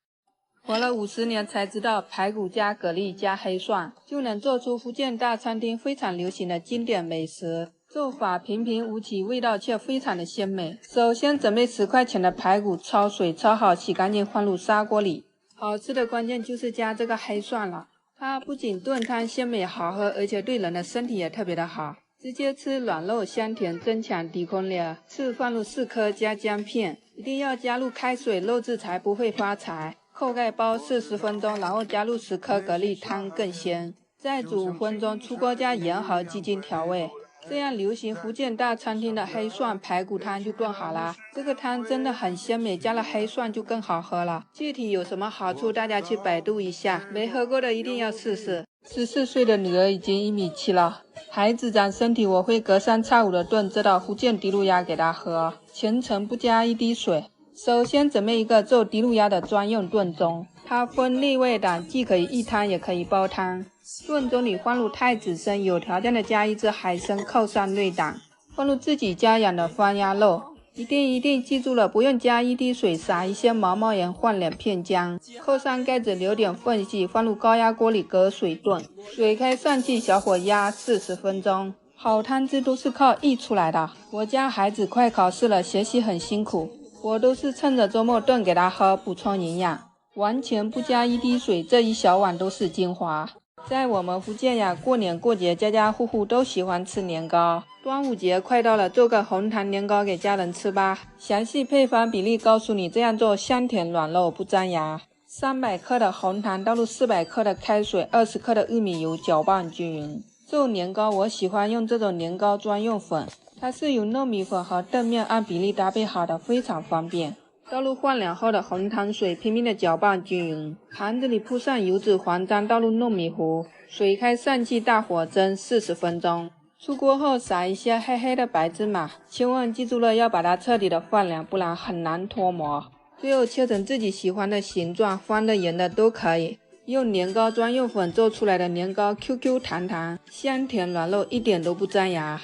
活了50年才知道，排骨加蛤蜊加黑蒜就能做出福建大餐厅非常流行的经典美食。做法平平无奇，味道却非常的鲜美。首先准备10块钱的排骨，焯水焯好洗干净，放入砂锅里。好吃的关键就是加这个黑蒜了。它不仅炖汤鲜美好喝，而且对人的身体也特别的好。直接吃软肉香甜，增强抵抗力。次放入4颗加姜片，一定要加入开水，肉质才不会发柴。扣盖包40分钟，然后加入10颗蛤蜊，汤更鲜。再煮5分钟，出锅加盐和鸡精调味。这样流行福建大餐厅的黑蒜排骨汤就炖好了。这个汤真的很鲜美，加了黑蒜就更好喝了。具体有什么好处，大家去百度一下，没喝过的一定要试试。14岁的女儿已经1.7米了，孩子长身体我会隔3差5的炖这道福建滴露鸭给她喝，全程不加1滴水。首先准备一个做滴露鸭的专用炖盅，它分内外档，既可以一汤也可以煲汤。炖盅里放入太子参，有条件的加1只海参扣上内档，放入自己家养的方鸭肉。一定记住了，不用加1滴水，撒一些毛毛盐，放2片姜，扣上盖子留点缝隙，放入高压锅里隔水炖，水开上气，小火压40分钟。好汤汁都是靠溢出来的。我家孩子快考试了，学习很辛苦，我都是趁着周末炖给他喝，补充营养，完全不加1滴水，这一小碗都是精华。在我们福建呀，过年过节家家户户都喜欢吃年糕。端午节快到了，做个红糖年糕给家人吃吧。详细配方比例告诉你，这样做香甜软肉不粘牙。300克的红糖倒入400克的开水，20克的玉米油，搅拌均匀。做年糕我喜欢用这种年糕专用粉，它是由糯米粉和澄面按比例搭配好的，非常方便。倒入换凉后的红糖水，拼命的搅拌均匀。盘子里铺上油脂黄章，倒入糯米糊，水开上气，大火蒸40分钟。出锅后撒一些黑黑的白芝麻，千万记住了要把它彻底的放凉，不然很难脱模。最后切成自己喜欢的形状，方的圆的都可以。用年糕专用粉做出来的年糕 QQ 弹弹，香甜软肉，一点都不粘牙。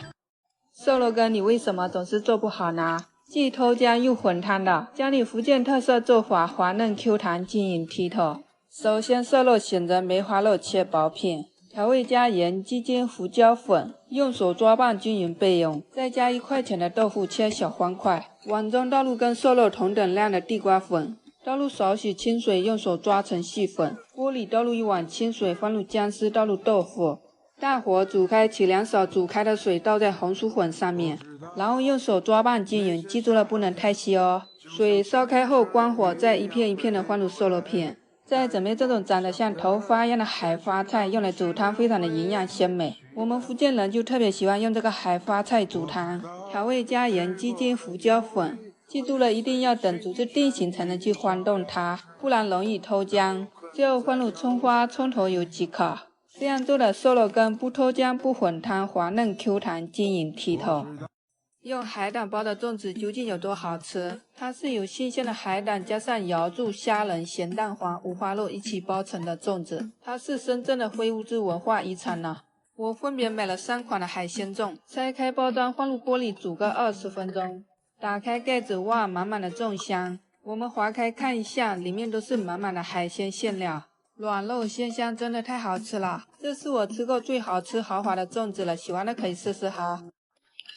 瘦肉羹你为什么总是做不好呢？既偷姜又混汤的，教你福建特色做法，滑嫩 Q 弹，晶莹剔透。首先瘦肉选择梅花肉切薄片，调味加盐、鸡精、胡椒粉，用手抓拌均匀备用。再加1块钱的豆腐切小方块，碗中倒入跟瘦肉同等量的地瓜粉，倒入少许清水，用手抓成细粉。锅里倒入1碗清水，放入姜丝，倒入豆腐。大火煮开，起2勺煮开的水倒在红薯粉上面，然后用手抓拌均匀，记住了不能太稀哦。水烧开后关火，再一片一片的放入瘦肉片。再准备这种长得像头发一样的海花菜，用来煮汤非常的营养鲜美。我们福建人就特别喜欢用这个海花菜煮汤。调味加盐、鸡精、胡椒粉，记住了一定要等煮至定型才能去翻动它，不然容易偷姜。最后放入葱花、葱头油即可。这样做的瘦肉羹不偷姜不混汤，滑嫩 Q 弹，晶莹剔透。用海胆包的粽子究竟有多好吃？它是由新鲜的海胆加上瑶柱、虾仁、咸蛋黄、五花肉一起包成的粽子，它是深圳的非物质文化遗产呢。我分别买了3款的海鲜粽，拆开包装放入锅里煮个20分钟，打开盖子，哇，满满的粽香。我们划开看一下，里面都是满满的海鲜馅料。软肉鲜香，真的太好吃了！这是我吃过最好吃豪华的粽子了，喜欢的可以试试哈。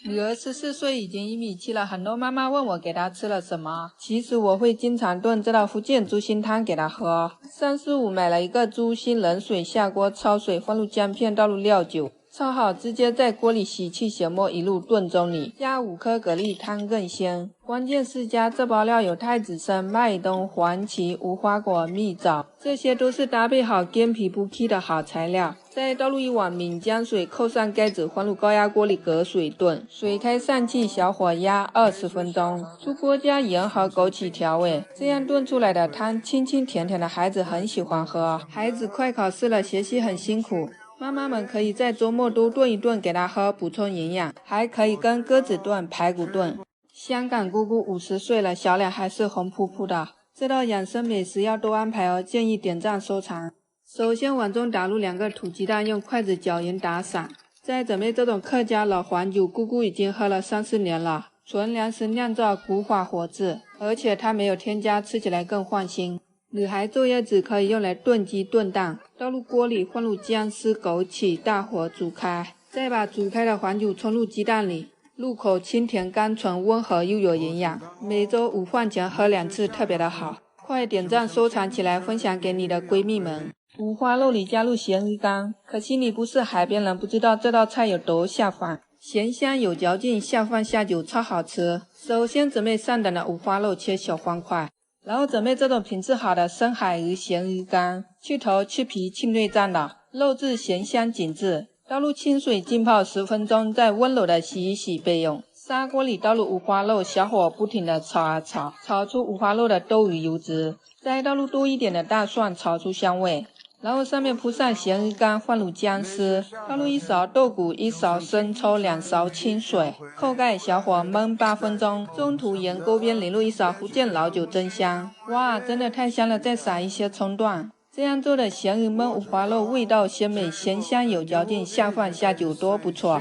女儿14岁，已经1.7米了，很多妈妈问我给她吃了什么，其实我会经常炖这道福建猪心汤给她喝。345买了一个猪心，冷水下锅焯水，放入姜片，倒入料酒，焯好直接在锅里洗去血沫，一入炖盅里，加5颗蛤蜊，汤更鲜。关键是加这包料有太子参、麦冬、黄芪、无花果、蜜枣，这些都是搭配好干皮不起的好材料。再倒入1碗闽江水，扣上盖子，放入高压锅里隔水炖，水开上气，小火压20分钟。出锅加盐和枸杞调味，这样炖出来的汤清清甜甜的，孩子很喜欢喝。孩子快考试了，学习很辛苦，妈妈们可以在周末多炖一炖给他喝，补充营养，还可以跟鸽子炖、排骨炖。香港姑姑50岁了，小脸还是红扑扑的，这道养生美食要多安排哦，建议点赞收藏。首先碗中打入2个土鸡蛋，用筷子搅匀打散。再准备这种客家老黄酒，姑姑已经喝了30年了，纯粮食酿造，古法火制，而且它没有添加，吃起来更放心。女孩坐月子可以用来炖鸡炖蛋，倒入锅里，放入姜丝、枸杞，大火煮开，再把煮开的黄酒冲入鸡蛋里，入口清甜甘醇，温和又有营养。每周午饭前喝2次，特别的好。快点赞收藏起来，分享给你的闺蜜们。五花肉里加入咸鱼干，可惜你不是海边人，不知道这道菜有多下饭。咸香有嚼劲，下饭下酒，超好吃。首先准备上等的五花肉切小方块，然后准备这种品质好的深海鱼咸鱼干，去头去皮去内脏的，肉质咸香紧致。倒入清水浸泡10分钟，再温柔的洗一洗备用。砂锅里倒入五花肉，小火不停的炒啊炒，炒出五花肉的豆鱼油脂，再倒入多一点的大蒜，炒出香味。然后上面铺上咸鱼干，放入姜丝，倒入1勺豆鼓、1勺生抽、2勺清水，扣盖小火焖8分钟。中途沿锅边淋入1勺福建老酒增香，哇，真的太香了！再撒一些葱段。这样做的咸鱼焖五花肉味道鲜美，咸香有嚼劲，下饭下酒多不错。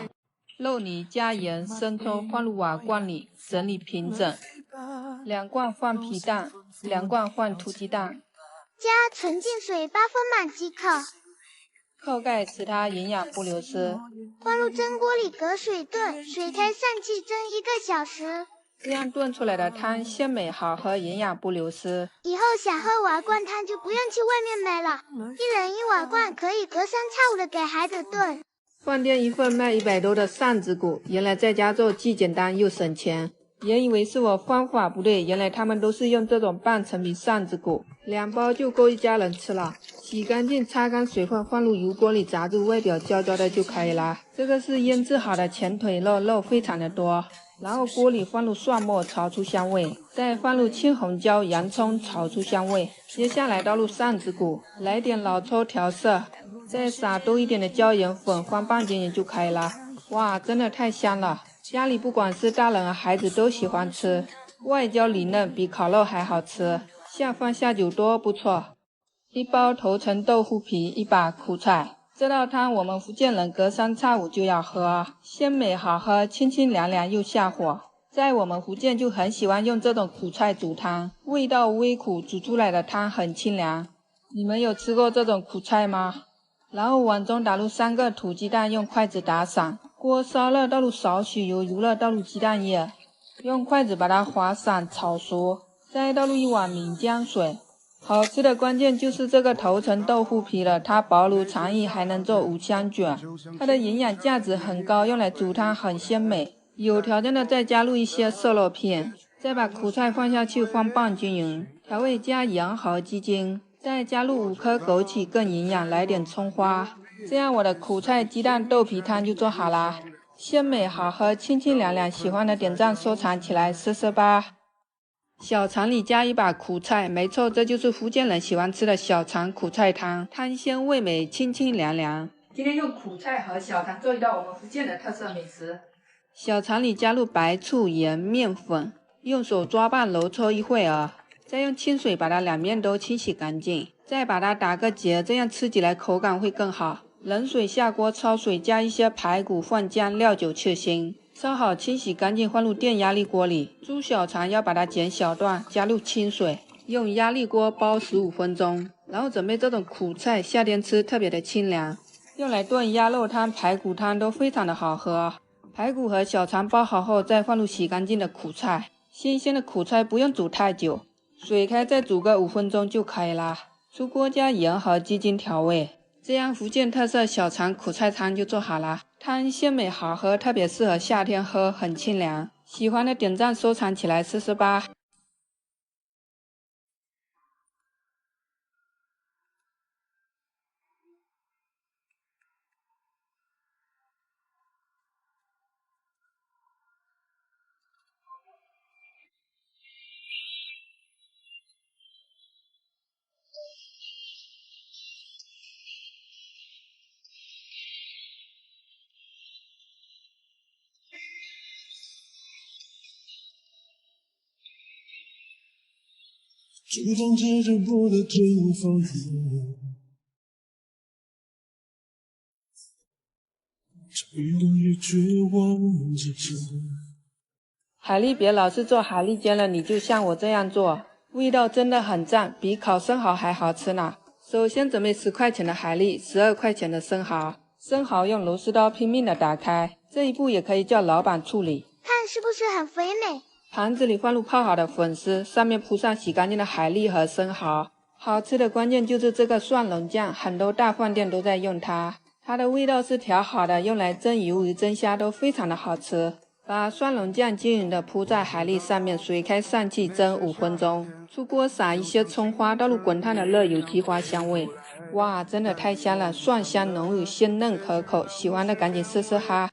肉泥加盐、生抽放入瓦罐里，整理平整。2罐放皮蛋，2罐放土鸡蛋。加纯净水8分满即可。扣盖使它营养不流失。放入蒸锅里隔水炖，水开散气蒸1个小时。这样炖出来的汤鲜美好喝，营养不流失。以后想喝瓦罐汤就不用去外面买了，一人1瓦罐，可以隔三差五的给孩子炖。饭店一份卖100多的扇子骨，原来在家做既简单又省钱。原以为是我方法不对，原来他们都是用这种半成品扇子骨，2包就够一家人吃了。洗干净，擦干水分，放入油锅里炸至外表焦焦的就可以了。这个是腌制好的前腿肉，肉非常的多。然后锅里放入蒜末，炒出香味，再放入青红椒、洋葱，炒出香味。接下来倒入扇子骨，来点老抽调色，再撒多一点的椒盐粉，放半斤盐就可以了。哇，真的太香了！家里不管是大人和孩子都喜欢吃，外焦里嫩，比烤肉还好吃，下饭下酒多不错。1包头层豆腐皮，1把苦菜。这道汤我们福建人隔三差五就要喝，鲜美好喝，清清凉凉又下火。在我们福建就很喜欢用这种苦菜煮汤，味道微苦，煮出来的汤很清凉。你们有吃过这种苦菜吗？然后碗中打入3个土鸡蛋，用筷子打散。锅烧热，倒入少许油，油热倒入鸡蛋液，用筷子把它划散炒熟，再倒入1碗岷江水。好吃的关键就是这个头层豆腐皮了，它薄如蝉翼，还能做五香卷，它的营养价值很高，用来煮汤很鲜美。有条件的再加入一些瘦肉片，再把苦菜放下去，放拌均匀，调味加盐和鸡精，再加入5颗枸杞更营养，来点葱花。这样我的苦菜鸡蛋豆皮汤就做好啦，鲜美好喝，清清凉凉，喜欢的点赞收藏起来试试吧。小肠里加1把苦菜，没错，这就是福建人喜欢吃的小肠苦菜汤，汤鲜味美，清清凉凉。今天用苦菜和小肠做一道我们福建的特色美食。小肠里加入白醋、盐、面粉，用手抓拌揉搓一会儿，再用清水把它2面都清洗干净，再把它打个结，这样吃起来口感会更好。冷水下锅焯水，加一些排骨，放姜、料酒去腥。焯好清洗干净，放入电压力锅里。猪小肠要把它剪小段，加入清水，用压力锅煲15分钟。然后准备这种苦菜，夏天吃特别的清凉，用来炖鸭肉汤、排骨汤都非常的好喝。排骨和小肠煲好后，再放入洗干净的苦菜。新鲜的苦菜不用煮太久，水开再煮个5分钟就可以啦。出锅加盐和鸡精调味。这样福建特色小肠苦菜汤就做好了，汤鲜美好喝，特别适合夏天喝，很清凉。喜欢的点赞收藏起来试试吧。就像这直播的最后一幕，这越来越绝望之中。海蛎别老是做海蛎煎了，你就像我这样做，味道真的很赞，比烤生蚝还好吃呢。首先准备10块钱的海蛎，12块钱的生蚝。生蚝用螺丝刀拼命的打开，这一步也可以叫老板处理。看是不是很肥美？盘子里放入泡好的粉丝，上面铺上洗干净的海蛎和生蚝，好吃的关键就是这个蒜蓉酱，很多大饭店都在用它。它的味道是调好的，用来蒸鱿鱼、蒸虾都非常的好吃。把蒜蓉酱均匀的铺在海蛎上面，水开上气蒸5分钟。出锅撒一些葱花，倒入滚烫的热油，提花香味。哇，真的太香了，蒜香浓郁，鲜嫩可口，喜欢的赶紧试试哈。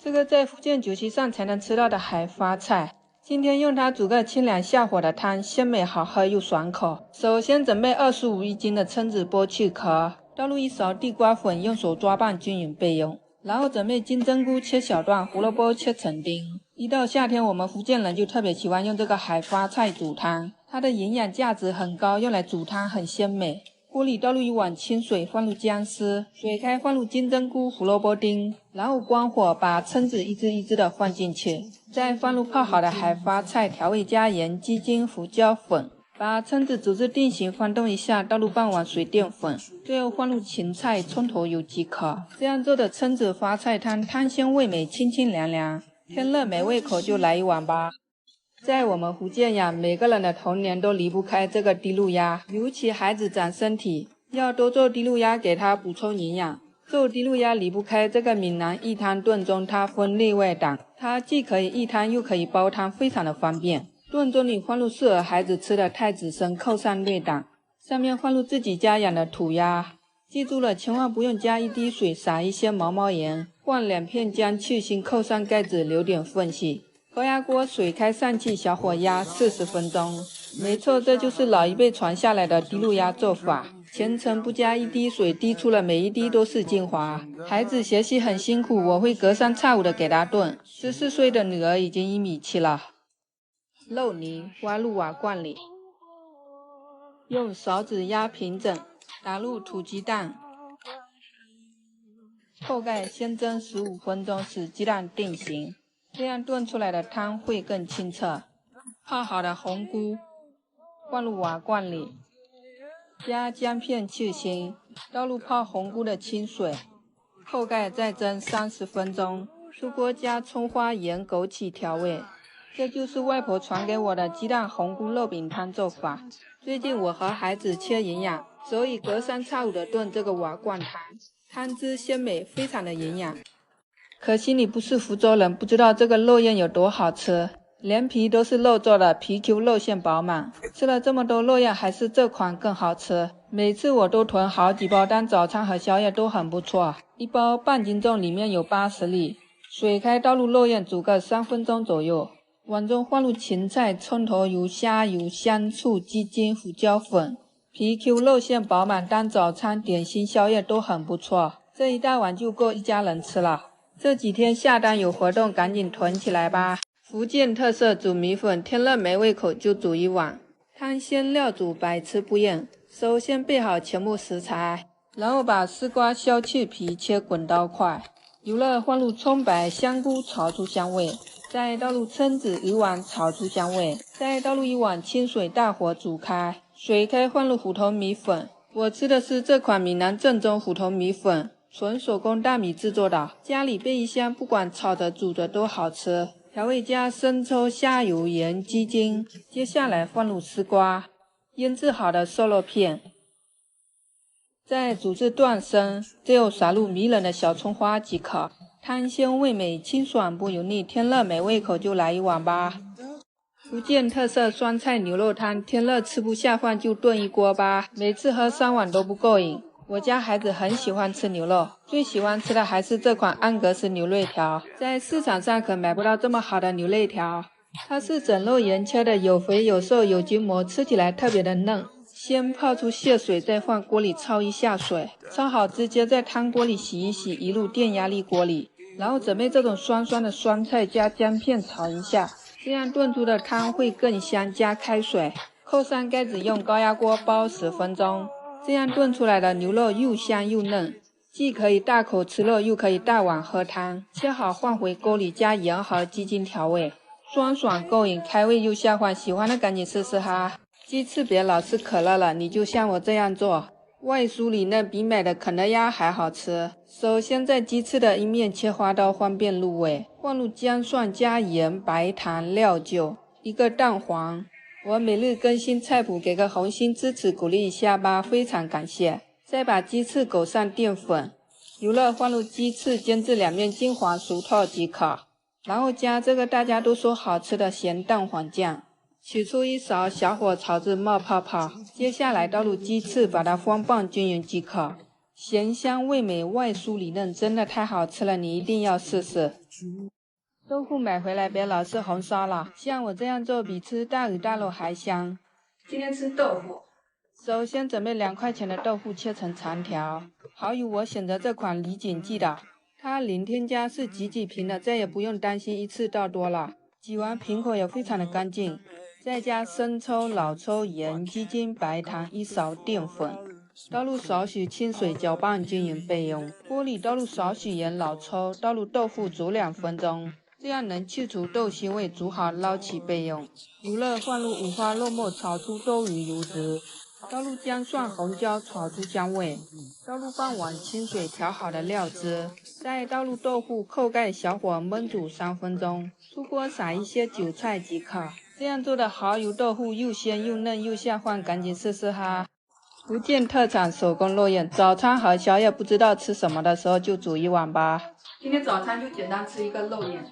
这个在福建酒席上才能吃到的海花菜，今天用它煮个清凉下火的汤，鲜美好喝又爽口。首先准备25斤的蛏子，剥去壳，倒入1勺地瓜粉，用手抓拌均匀备用。然后准备金针菇切小段，胡萝卜切成丁。一到夏天，我们福建人就特别喜欢用这个海花菜煮汤，它的营养价值很高，用来煮汤很鲜美。锅里倒入1碗清水，放入姜丝，水开放入金针菇、胡萝卜丁，然后关火，把蛏子一只一只的放进去，再放入泡好的海花菜，调味加盐、鸡精、胡椒粉。把蛏子煮至定型，翻动一下，倒入半碗水淀粉，最后放入芹菜、葱头油即可。这样做的蛏子花菜汤，汤鲜味美，清清凉凉，天热没胃口就来一碗吧。在我们福建呀，每个人的童年都离不开这个滴露鸭，尤其孩子长身体，要多做滴露鸭给他补充营养。做滴露鸭离不开这个闽南一汤炖盅，它分内外档，它既可以一汤又可以煲汤，非常的方便。炖盅里放入适合孩子吃的太子参，扣上内胆，上面放入自己家养的土鸭。记住了，千万不用加1滴水，撒一些毛毛盐，放2片姜去腥，扣上盖子，留点缝隙。高压锅水开上气，小火压40分钟。没错，这就是老一辈传下来的滴露鸭做法。全程不加1滴水，滴出了每一滴都是精华。孩子学习很辛苦，我会隔三差五的给他炖。14岁的女儿已经1.7米了。肉泥挖入瓦罐里，用勺子压平整，打入土鸡蛋，扣盖先蒸15分钟，使鸡蛋定型，这样炖出来的汤会更清澈。泡好的红菇放入瓦罐里，加姜片去腥，倒入泡红菇的清水，扣盖再蒸30分钟。出锅加葱花、盐、枸杞调味。这就是外婆传给我的鸡蛋红菇肉饼汤做法。最近我和孩子缺营养，所以隔三差五的炖这个瓦罐汤，汤汁鲜美，非常的营养。可惜你不是福州人，不知道这个肉燕有多好吃，连皮都是肉做的，皮 Q 肉馅饱满。吃了这么多肉燕，还是这款更好吃。每次我都囤好几包，当早餐和宵夜都很不错。一包半斤重，里面有80粒。水开倒入肉燕，煮个3分钟左右。碗中放入芹菜、葱头油、虾油、香醋、鸡精、胡椒粉，皮 Q 肉馅饱满，当早餐、点心、宵夜都很不错。这一大碗就够一家人吃了。这几天下单有活动，赶紧囤起来吧。福建特色煮米粉，天热没胃口就煮一碗。汤鲜料煮，百吃不厌。首先备好全部食材，然后把丝瓜削去皮，切滚刀块。油热放入葱白、香菇，炒出香味。再倒入蛏子1碗，炒出香味。再倒入1碗清水，大火煮开。水开放入虎头米粉。我吃的是这款闽南正宗虎头米粉，纯手工大米制作的，家里备一箱，不管炒着煮着都好吃。调味加生抽、虾油、盐、鸡精。接下来放入丝瓜、腌制好的瘦肉片，再煮至断生，最后撒入迷人的小葱花即可。汤鲜味美，清爽不油腻，天热没胃口就来一碗吧。福建特色酸菜牛肉汤，天热吃不下饭就炖一锅吧，每次喝3碗都不够瘾。我家孩子很喜欢吃牛肉，最喜欢吃的还是这款安格斯牛肋条，在市场上可买不到这么好的牛肋条。它是整肉盐切的，有肥有瘦有筋膜，吃起来特别的嫩。先泡出蟹水，再放锅里焯一下水，焯好直接在汤锅里洗一洗，移入电压力锅里，然后准备这种酸酸的酸菜加姜片炒一下，这样炖出的汤会更香。加开水，扣上盖子，用高压锅煲10分钟，这样炖出来的牛肉又香又嫩，既可以大口吃肉，又可以大碗喝汤。切好放回锅里，加盐和鸡精调味，酸爽够瘾，开胃又下饭，喜欢的赶紧试试哈。鸡翅别老是可乐了，你就像我这样做，外酥里嫩，比买的肯德鸭还好吃。首先在鸡翅的一面切花刀，方便入味，放入姜蒜加盐、白糖、料酒，一个蛋黄，我每日更新菜谱，给个红心支持鼓励一下吧，非常感谢。再把鸡翅裹上淀粉，油热放入鸡翅，煎至两面金黄熟透即可。然后加这个大家都说好吃的咸蛋黄酱，取出一勺，小火炒至冒泡泡。接下来倒入鸡翅，把它翻拌均匀即可。咸香味美，外酥里嫩，真的太好吃了，你一定要试试。豆腐买回来别老是红烧了，像我这样做比吃大鱼大肉还香。今天吃豆腐，首先准备2块钱的豆腐切成长条。蚝油我选择这款李锦记的，它零添加，是挤平的，再也不用担心一次倒多了。挤完瓶口也非常的干净。再加生抽、老抽、盐、鸡精、白糖，1勺淀粉，倒入少许清水搅拌均匀备用。锅里倒入少许盐、老抽，倒入豆腐煮2分钟。这样能去除豆腥味，煮好捞起备用。油热放入五花肉末，炒出多余油脂，倒入姜蒜、红椒，炒出香味。倒入半碗清水调好的料汁，再倒入豆腐，扣盖小火焖煮3分钟。出锅撒一些韭菜即可。这样做的蚝油豆腐又鲜又嫩又下饭，赶紧试试哈！福建特产手工肉燕，早餐和宵夜不知道吃什么的时候就煮一碗吧。今天早餐就简单吃一个肉燕。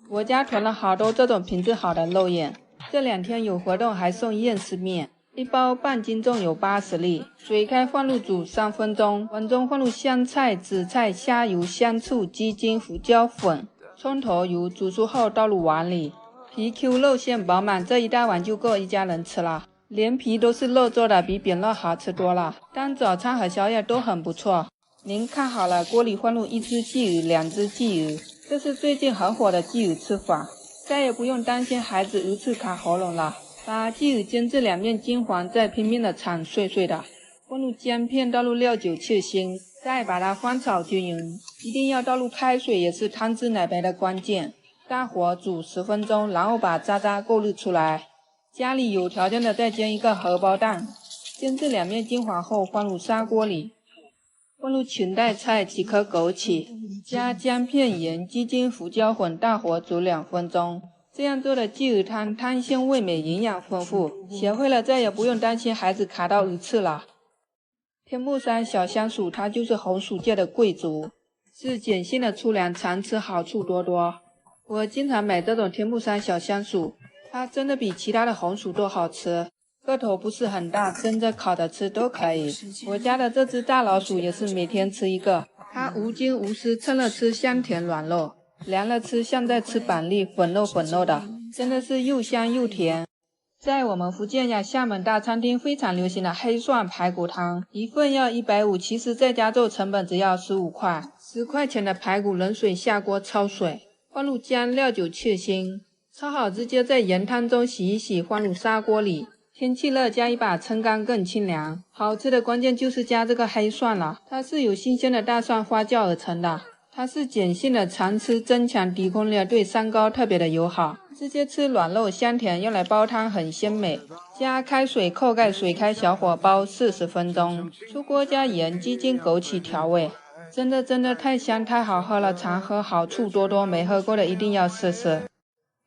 我家囤了好多这种品质好的肉燕，这2天有活动还送燕丝面，1包半斤重有80粒。水开放入煮3分钟，碗中放入香菜、紫菜、虾油、香醋、鸡精、胡椒粉、葱头油，煮熟后倒入碗里。皮 Q 肉馅饱满，这一大碗就够一家人吃了。连皮都是肉做的，比扁肉好吃多了。当早餐和宵夜都很不错。您看好了，锅里放入1只鲫鱼、2只鲫鱼，这是最近很火的鲫鱼吃法，再也不用担心孩子鱼刺卡喉咙了。把鲫鱼煎至两面金黄，再拼命的铲碎碎的，放入姜片，倒入料酒去腥，再把它翻炒均匀。一定要倒入开水，也是汤汁奶白的关键。大火煮10分钟，然后把渣渣过滤出来。家里有条件的再煎一个荷包蛋，煎至两面金黄后放入砂锅里，放入裙带菜、几颗枸杞，加姜片、盐、鸡精、胡椒粉，大火煮2分钟。这样做的鲫鱼汤汤鲜味美，营养丰富，学会了再也不用担心孩子卡到鱼刺了。天目山小香薯，它就是红薯界的贵族，是碱性的粗粮，常吃好处多多。我经常买这种天目山小香薯，它真的比其他的红薯都好吃，个头不是很大，蒸着烤着吃都可以。我家的这只大老鼠也是每天吃一个，它无筋无丝，趁热吃香甜软肉，凉了吃像在吃板栗，粉肉的，真的是又香又甜。在我们福建呀，厦门大餐厅非常流行的黑蒜排骨汤，一份要150，其实在家做成本只要15块。10块钱的排骨，冷水下锅焯水，放入姜料酒去腥，焯好直接在盐汤中洗一洗，放入砂锅里。天气热，加一把撑干更清凉。好吃的关键就是加这个黑蒜了，它是由新鲜的大蒜发酵而成的，它是碱性的，常吃增强抵抗力，对三高特别的友好。直接吃软肉香甜，用来煲汤很鲜美。加开水，扣盖，水开小火煲40分钟。出锅加盐、鸡精、枸杞调味。真的太香太好喝了，常喝好处多多，没喝过的一定要试试。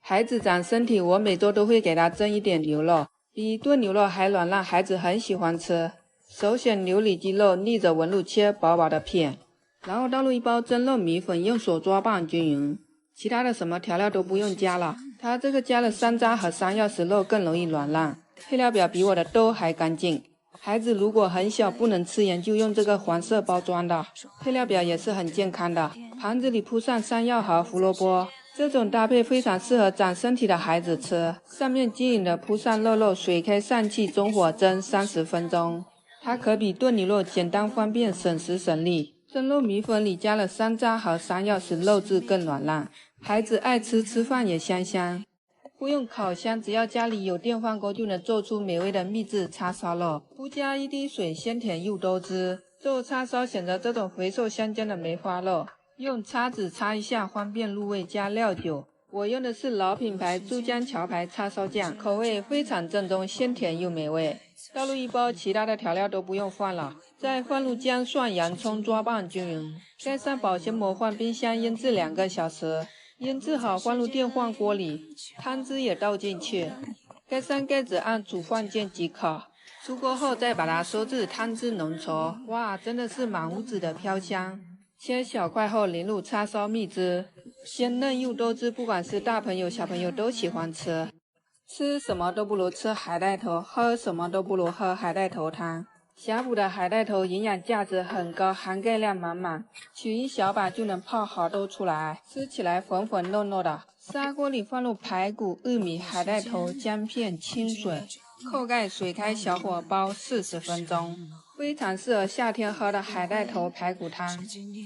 孩子长身体，我每周都会给他蒸一点牛肉，比炖牛肉还软烂，孩子很喜欢吃。首选牛里脊肉，逆着纹路切薄薄的片，然后倒入1包蒸肉米粉，用手抓拌均匀。其他的什么调料都不用加了，它这个加了山楂和山药时肉更容易软烂。配料表比我的都还干净。孩子如果很小不能吃盐，就用这个黄色包装的。配料表也是很健康的。盘子里铺上山药和胡萝卜，这种搭配非常适合长身体的孩子吃。上面均匀的铺上肉，水开上气，中火蒸30分钟。它可比炖牛肉简单方便，省时省力。蒸肉米粉里加了山楂和山药，使肉质更软烂，孩子爱吃，吃饭也香香。不用烤箱，只要家里有电饭锅就能做出美味的秘制叉烧肉。不加一滴水，鲜甜又多汁。做叉烧选择这种肥瘦相间的梅花肉，用叉子叉一下方便入味，加料酒。我用的是老品牌珠江桥牌叉烧酱，口味非常正宗，鲜甜又美味。倒入1包，其他的调料都不用放了，再放入姜蒜、洋葱，抓拌均匀。盖上保鲜膜，放冰箱腌制2个小时。腌制好，放入电饭锅里，汤汁也倒进去，盖上盖子按煮饭键即可。出锅后再把它收至汤汁浓稠，哇，真的是满屋子的飘香。切小块后淋入叉烧蜜汁，鲜嫩又多汁，不管是大朋友小朋友都喜欢吃。吃什么都不如吃海带头，喝什么都不如喝海带头汤。呷哺的海带头营养价值很高，含钙量满满，取一小把就能泡好多出来，吃起来粉粉糯糯的。砂锅里放入排骨、玉米、海带头、姜片、清水，扣盖水开小火煲40分钟，非常适合夏天喝的海带头排骨汤，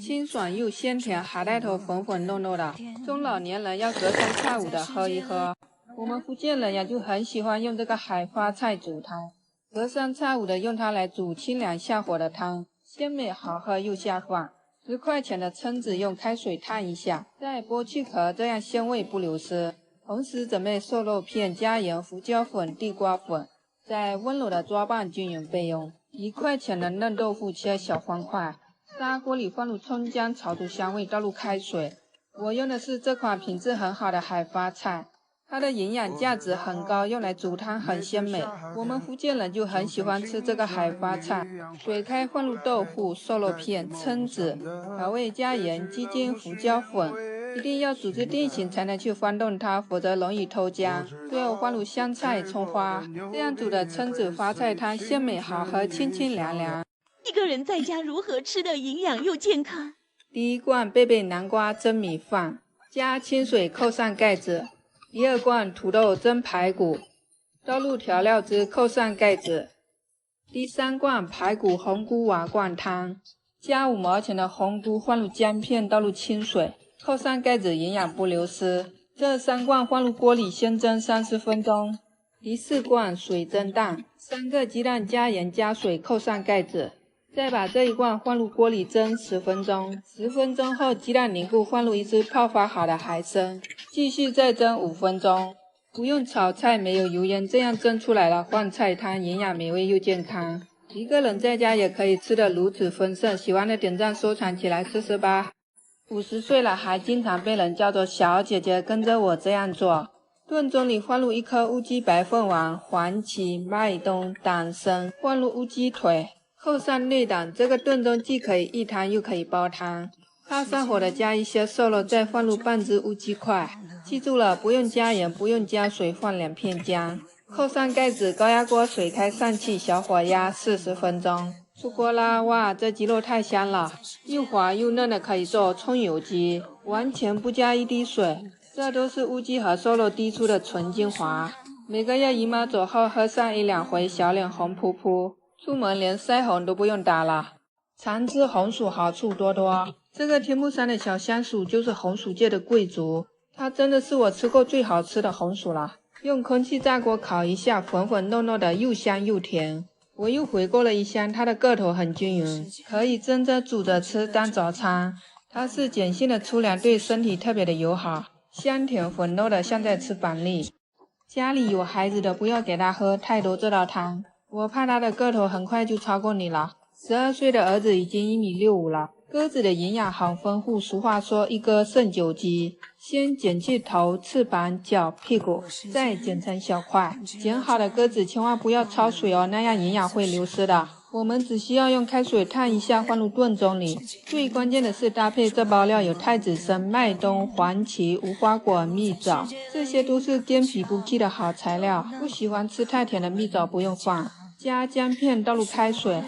清爽又鲜甜，海带头粉粉糯糯的，中老年人要隔三差五的喝一喝。我们福建人呀就很喜欢用这个海花菜煮汤，隔三差五的用它来煮清凉下火的汤，鲜美好喝又下饭。10块钱的蛏子用开水烫一下，再剥去壳，这样鲜味不流失。同时准备瘦肉片，加盐、胡椒粉、地瓜粉，再温柔的抓拌均匀备用。1块钱的嫩豆腐切小方块，砂锅里放入葱姜炒出香味，倒入开水。我用的是这款品质很好的海花菜，它的营养价值很高，用来煮汤很鲜美。我们福建人就很喜欢吃这个海花菜。水开放入豆腐、瘦肉片、蛏子，调味加盐、鸡精、胡椒粉，一定要煮至定型才能去翻动它，否则容易偷浆。最后放入香菜、葱花，这样煮的蛏子花菜汤鲜美好喝，清清凉凉。一个人在家如何吃的营养又健康？第1罐贝贝南瓜蒸米饭，加清水扣上盖子。第2罐土豆蒸排骨，倒入调料汁，扣上盖子。第3罐排骨红菇瓦罐汤，加5毛钱的红菇，放入姜片，倒入清水，扣上盖子，营养不流失。这3罐放入锅里先蒸30分钟。第4罐水蒸蛋，3个鸡蛋加盐加水，扣上盖子。再把这1罐放入锅里蒸10分钟，10分钟后鸡蛋凝固，放入1只泡发好的海参，继续再蒸5分钟。不用炒菜，没有油烟，这样蒸出来的饭菜汤营养美味又健康。一个人在家也可以吃得如此丰盛，喜欢的点赞收藏起来试试吧。50岁了还经常被人叫做小姐姐，跟着我这样做。炖盅里放入1颗乌鸡白凤丸、黄芪、麦冬、党参，放入乌鸡腿，扣上内胆，这个炖盅既可以一汤又可以煲汤。怕上火的加一些瘦肉，再放入半只乌鸡块。记住了，不用加盐，不用加水，放2片姜。扣上盖子，高压锅水开上气，小火压40分钟。出锅啦！哇，这鸡肉太香了，又滑又嫩的，可以做葱油鸡，完全不加一滴水。这都是乌鸡和瘦肉滴出的纯精华。每个月姨妈走后喝上1-2回，小脸红扑扑。出门连腮红都不用打了，常吃红薯好处多多。这个天目山的小香薯就是红薯界的贵族，它真的是我吃过最好吃的红薯了。用空气炸锅烤一下，粉粉糯糯的，又香又甜。我又回过了一箱，它的个头很均匀，可以蒸着煮着吃当早餐。它是碱性的粗粮，对身体特别的友好，香甜粉糯的，像在吃板栗。家里有孩子的不要给他喝太多这道汤，我怕他的个头很快就超过你了。12岁的儿子已经1.65米了。鸽子的营养很丰富，俗话说一鸽胜9鸡。先剪去头、翅膀、脚、屁股，再剪成小块。剪好的鸽子千万不要焯水哦，那样营养会流失的。我们只需要用开水烫一下，放入炖盅里。最关键的是搭配这包料，有太子参、麦冬、黄芪、无花果、蜜枣，这些都是健脾补气的好材料。不喜欢吃太甜的蜜枣不用放。加姜片，倒入开水，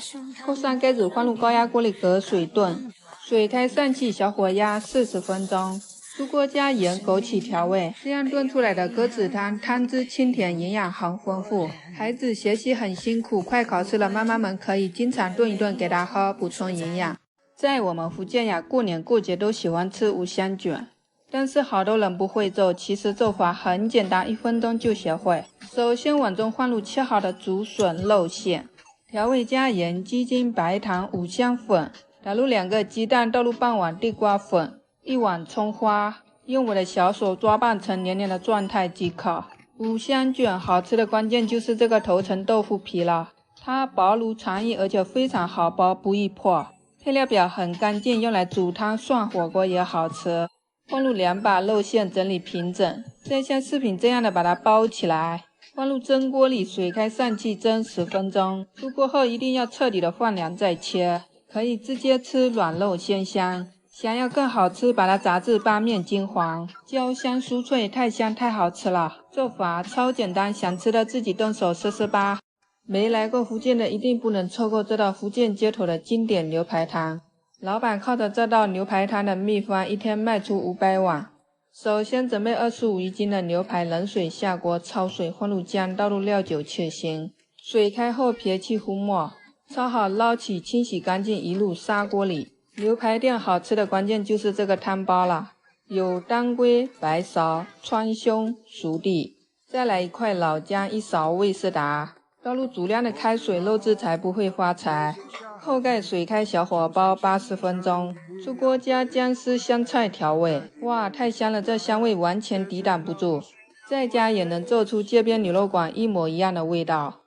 扣上盖子，放入高压锅里隔水炖。水开上气，小火压40分钟。出锅加盐、枸杞调味，这样炖出来的鸽子汤，汤汁清甜，营养很丰富。孩子学习很辛苦，快考试了，妈妈们可以经常炖一炖给他喝，补充营养。在我们福建呀，过年过节都喜欢吃五香卷，但是好多人不会做，其实做法很简单，1分钟就学会。首先碗中放入切好的竹笋、肉馅，调味加盐、鸡精、白糖、五香粉，打入2个鸡蛋，倒入半碗地瓜粉，1碗葱花，用我的小手抓拌成黏黏的状态即可。五香卷好吃的关键就是这个头层豆腐皮了，它薄如蝉翼，而且非常好剥，不易破。配料表很干净，用来煮汤、涮火锅也好吃。放入2把肉馅，整理平整，再像视频这样的把它包起来。放入蒸锅里，水开上气蒸10分钟。出锅后一定要彻底的放凉再切，可以直接吃，软肉鲜香。想要更好吃，把它炸至八面金黄，焦香酥脆，太香太好吃了。做法超简单，想吃的自己动手试试吧。没来过福建的一定不能错过这道福建街头的经典牛排汤。老板靠着这道牛排汤的秘方，一天卖出500碗。首先准备25斤的牛排，冷水下锅焯水，放入姜，倒入料酒去腥。水开后撇去糊末，焯好捞起，清洗干净，一入砂锅里。牛排店好吃的关键就是这个汤包了，有当归、白芍、川芎、熟地，再来1块老姜，1勺味士达，倒入足量的开水，肉质才不会发柴。扣盖水开小火煲80分钟，出锅加姜丝、香菜调味。哇，太香了，这香味完全抵挡不住，在家也能做出街边牛肉馆一模一样的味道。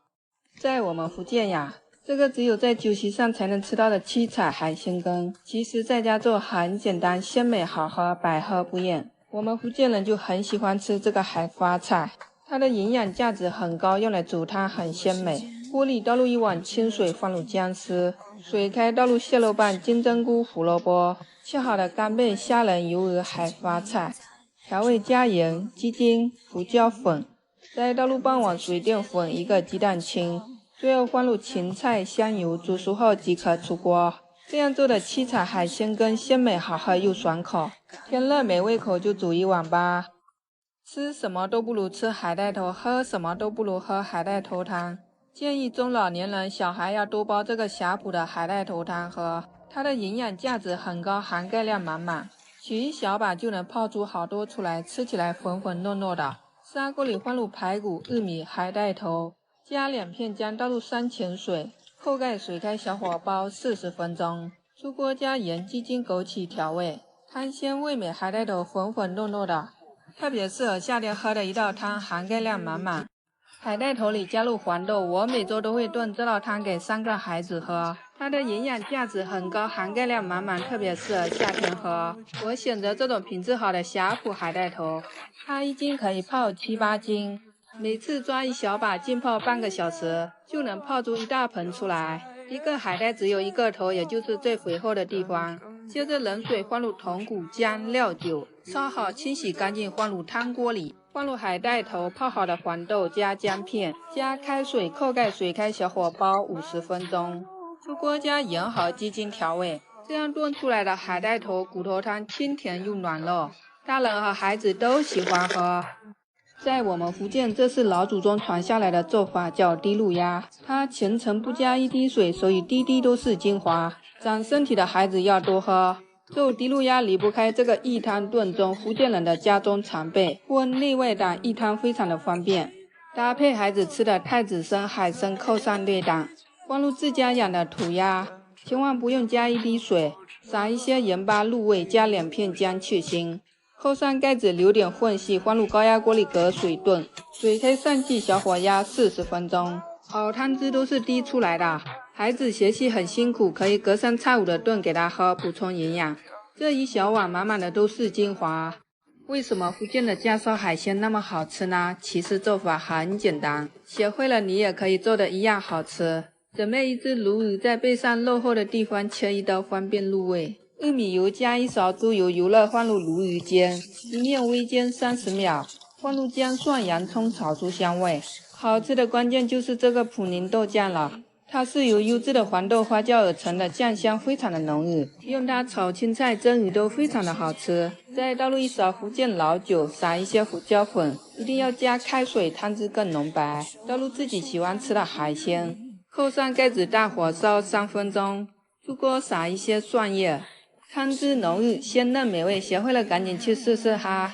在我们福建呀，这个只有在酒席上才能吃到的七彩海鲜羹，其实在家做很简单，鲜美好喝，百喝不厌。我们福建人就很喜欢吃这个海花菜，它的营养价值很高，用来煮汤很鲜美。锅里倒入1碗清水，放入姜丝，水开倒入蟹肉棒、金针菇、胡萝卜、切好的干贝、虾仁、油鹅、海花菜，调味加盐、鸡精、胡椒粉，再倒入半碗水淀粉、1个鸡蛋清，最后放入芹菜、香油，煮熟后即可出锅。这样做的七彩海鲜羹鲜美好喝又爽口，天热没胃口就煮1碗吧。吃什么都不如吃海带头，喝什么都不如喝海带头汤。建议中老年人、小孩要多煲这个呷哺的海带头汤喝，它的营养价值很高，含钙量满满，取一小把就能泡出好多出来，吃起来粉粉糯糯的。砂锅里放入排骨、玉米、海带头，加2片姜，倒入3钱水，扣盖水开小火煲40分钟，出锅加盐、鸡精、枸杞调味，汤鲜味美，海带头粉粉糯糯的，特别适合夏天喝的一道汤，含钙量满满。海带头里加入黄豆，我每周都会炖这道汤给3个孩子喝，它的营养价值很高，含钙量满满，特别适合夏天喝。我选择这种品质好的呷哺海带头，它1斤可以泡7、8斤，每次抓一小把，浸泡半个小时，就能泡出一大盆出来。一个海带只有1个头，也就是最肥厚的地方。接着冷水放入豚骨、姜、料酒，焯好清洗干净，放入汤锅里。放入海带头、泡好的黄豆，加姜片，加开水，扣盖水开小火煲50分钟，出锅加盐和鸡精调味。这样炖出来的海带头骨头汤清甜又软糯，大人和孩子都喜欢喝。在我们福建，这是老祖宗传下来的做法，叫滴露鸭。它全程不加一滴水，所以滴滴都是精华，长身体的孩子要多喝。做滴露鸭离不开这个一汤炖盅，福建人的家中常备，荤内外胆一汤非常的方便。搭配孩子吃的太子参、海参扣上内胆，放入自家养的土鸭，千万不用加一滴水，撒一些盐巴入味，加2片姜去腥，扣上盖子留点缝隙，放入高压锅里隔水炖，水开上气，小火压40分钟。好汤汁都是滴出来的，孩子学习很辛苦，可以隔三差五的炖给他喝，补充营养。这一小碗满满的都是精华。为什么福建的家烧海鲜那么好吃呢？其实做法很简单，学会了你也可以做的一样好吃。准备1只鲈鱼，在背上肉厚的地方切1刀，方便入味。玉米油加1勺猪油，油热放入鲈鱼煎，一面微煎30秒，放入姜蒜、洋葱炒出香味。好吃的关键就是这个普宁豆酱了，它是由优质的黄豆发酵而成的，酱香非常的浓郁，用它炒青菜、蒸鱼都非常的好吃。再倒入1勺福建老酒，撒一些胡椒粉，一定要加开水，汤汁更浓白。倒入自己喜欢吃的海鲜，扣上盖子，大火烧3分钟，出锅撒一些蒜叶，汤汁浓郁，鲜嫩美味。学会了赶紧去试试哈！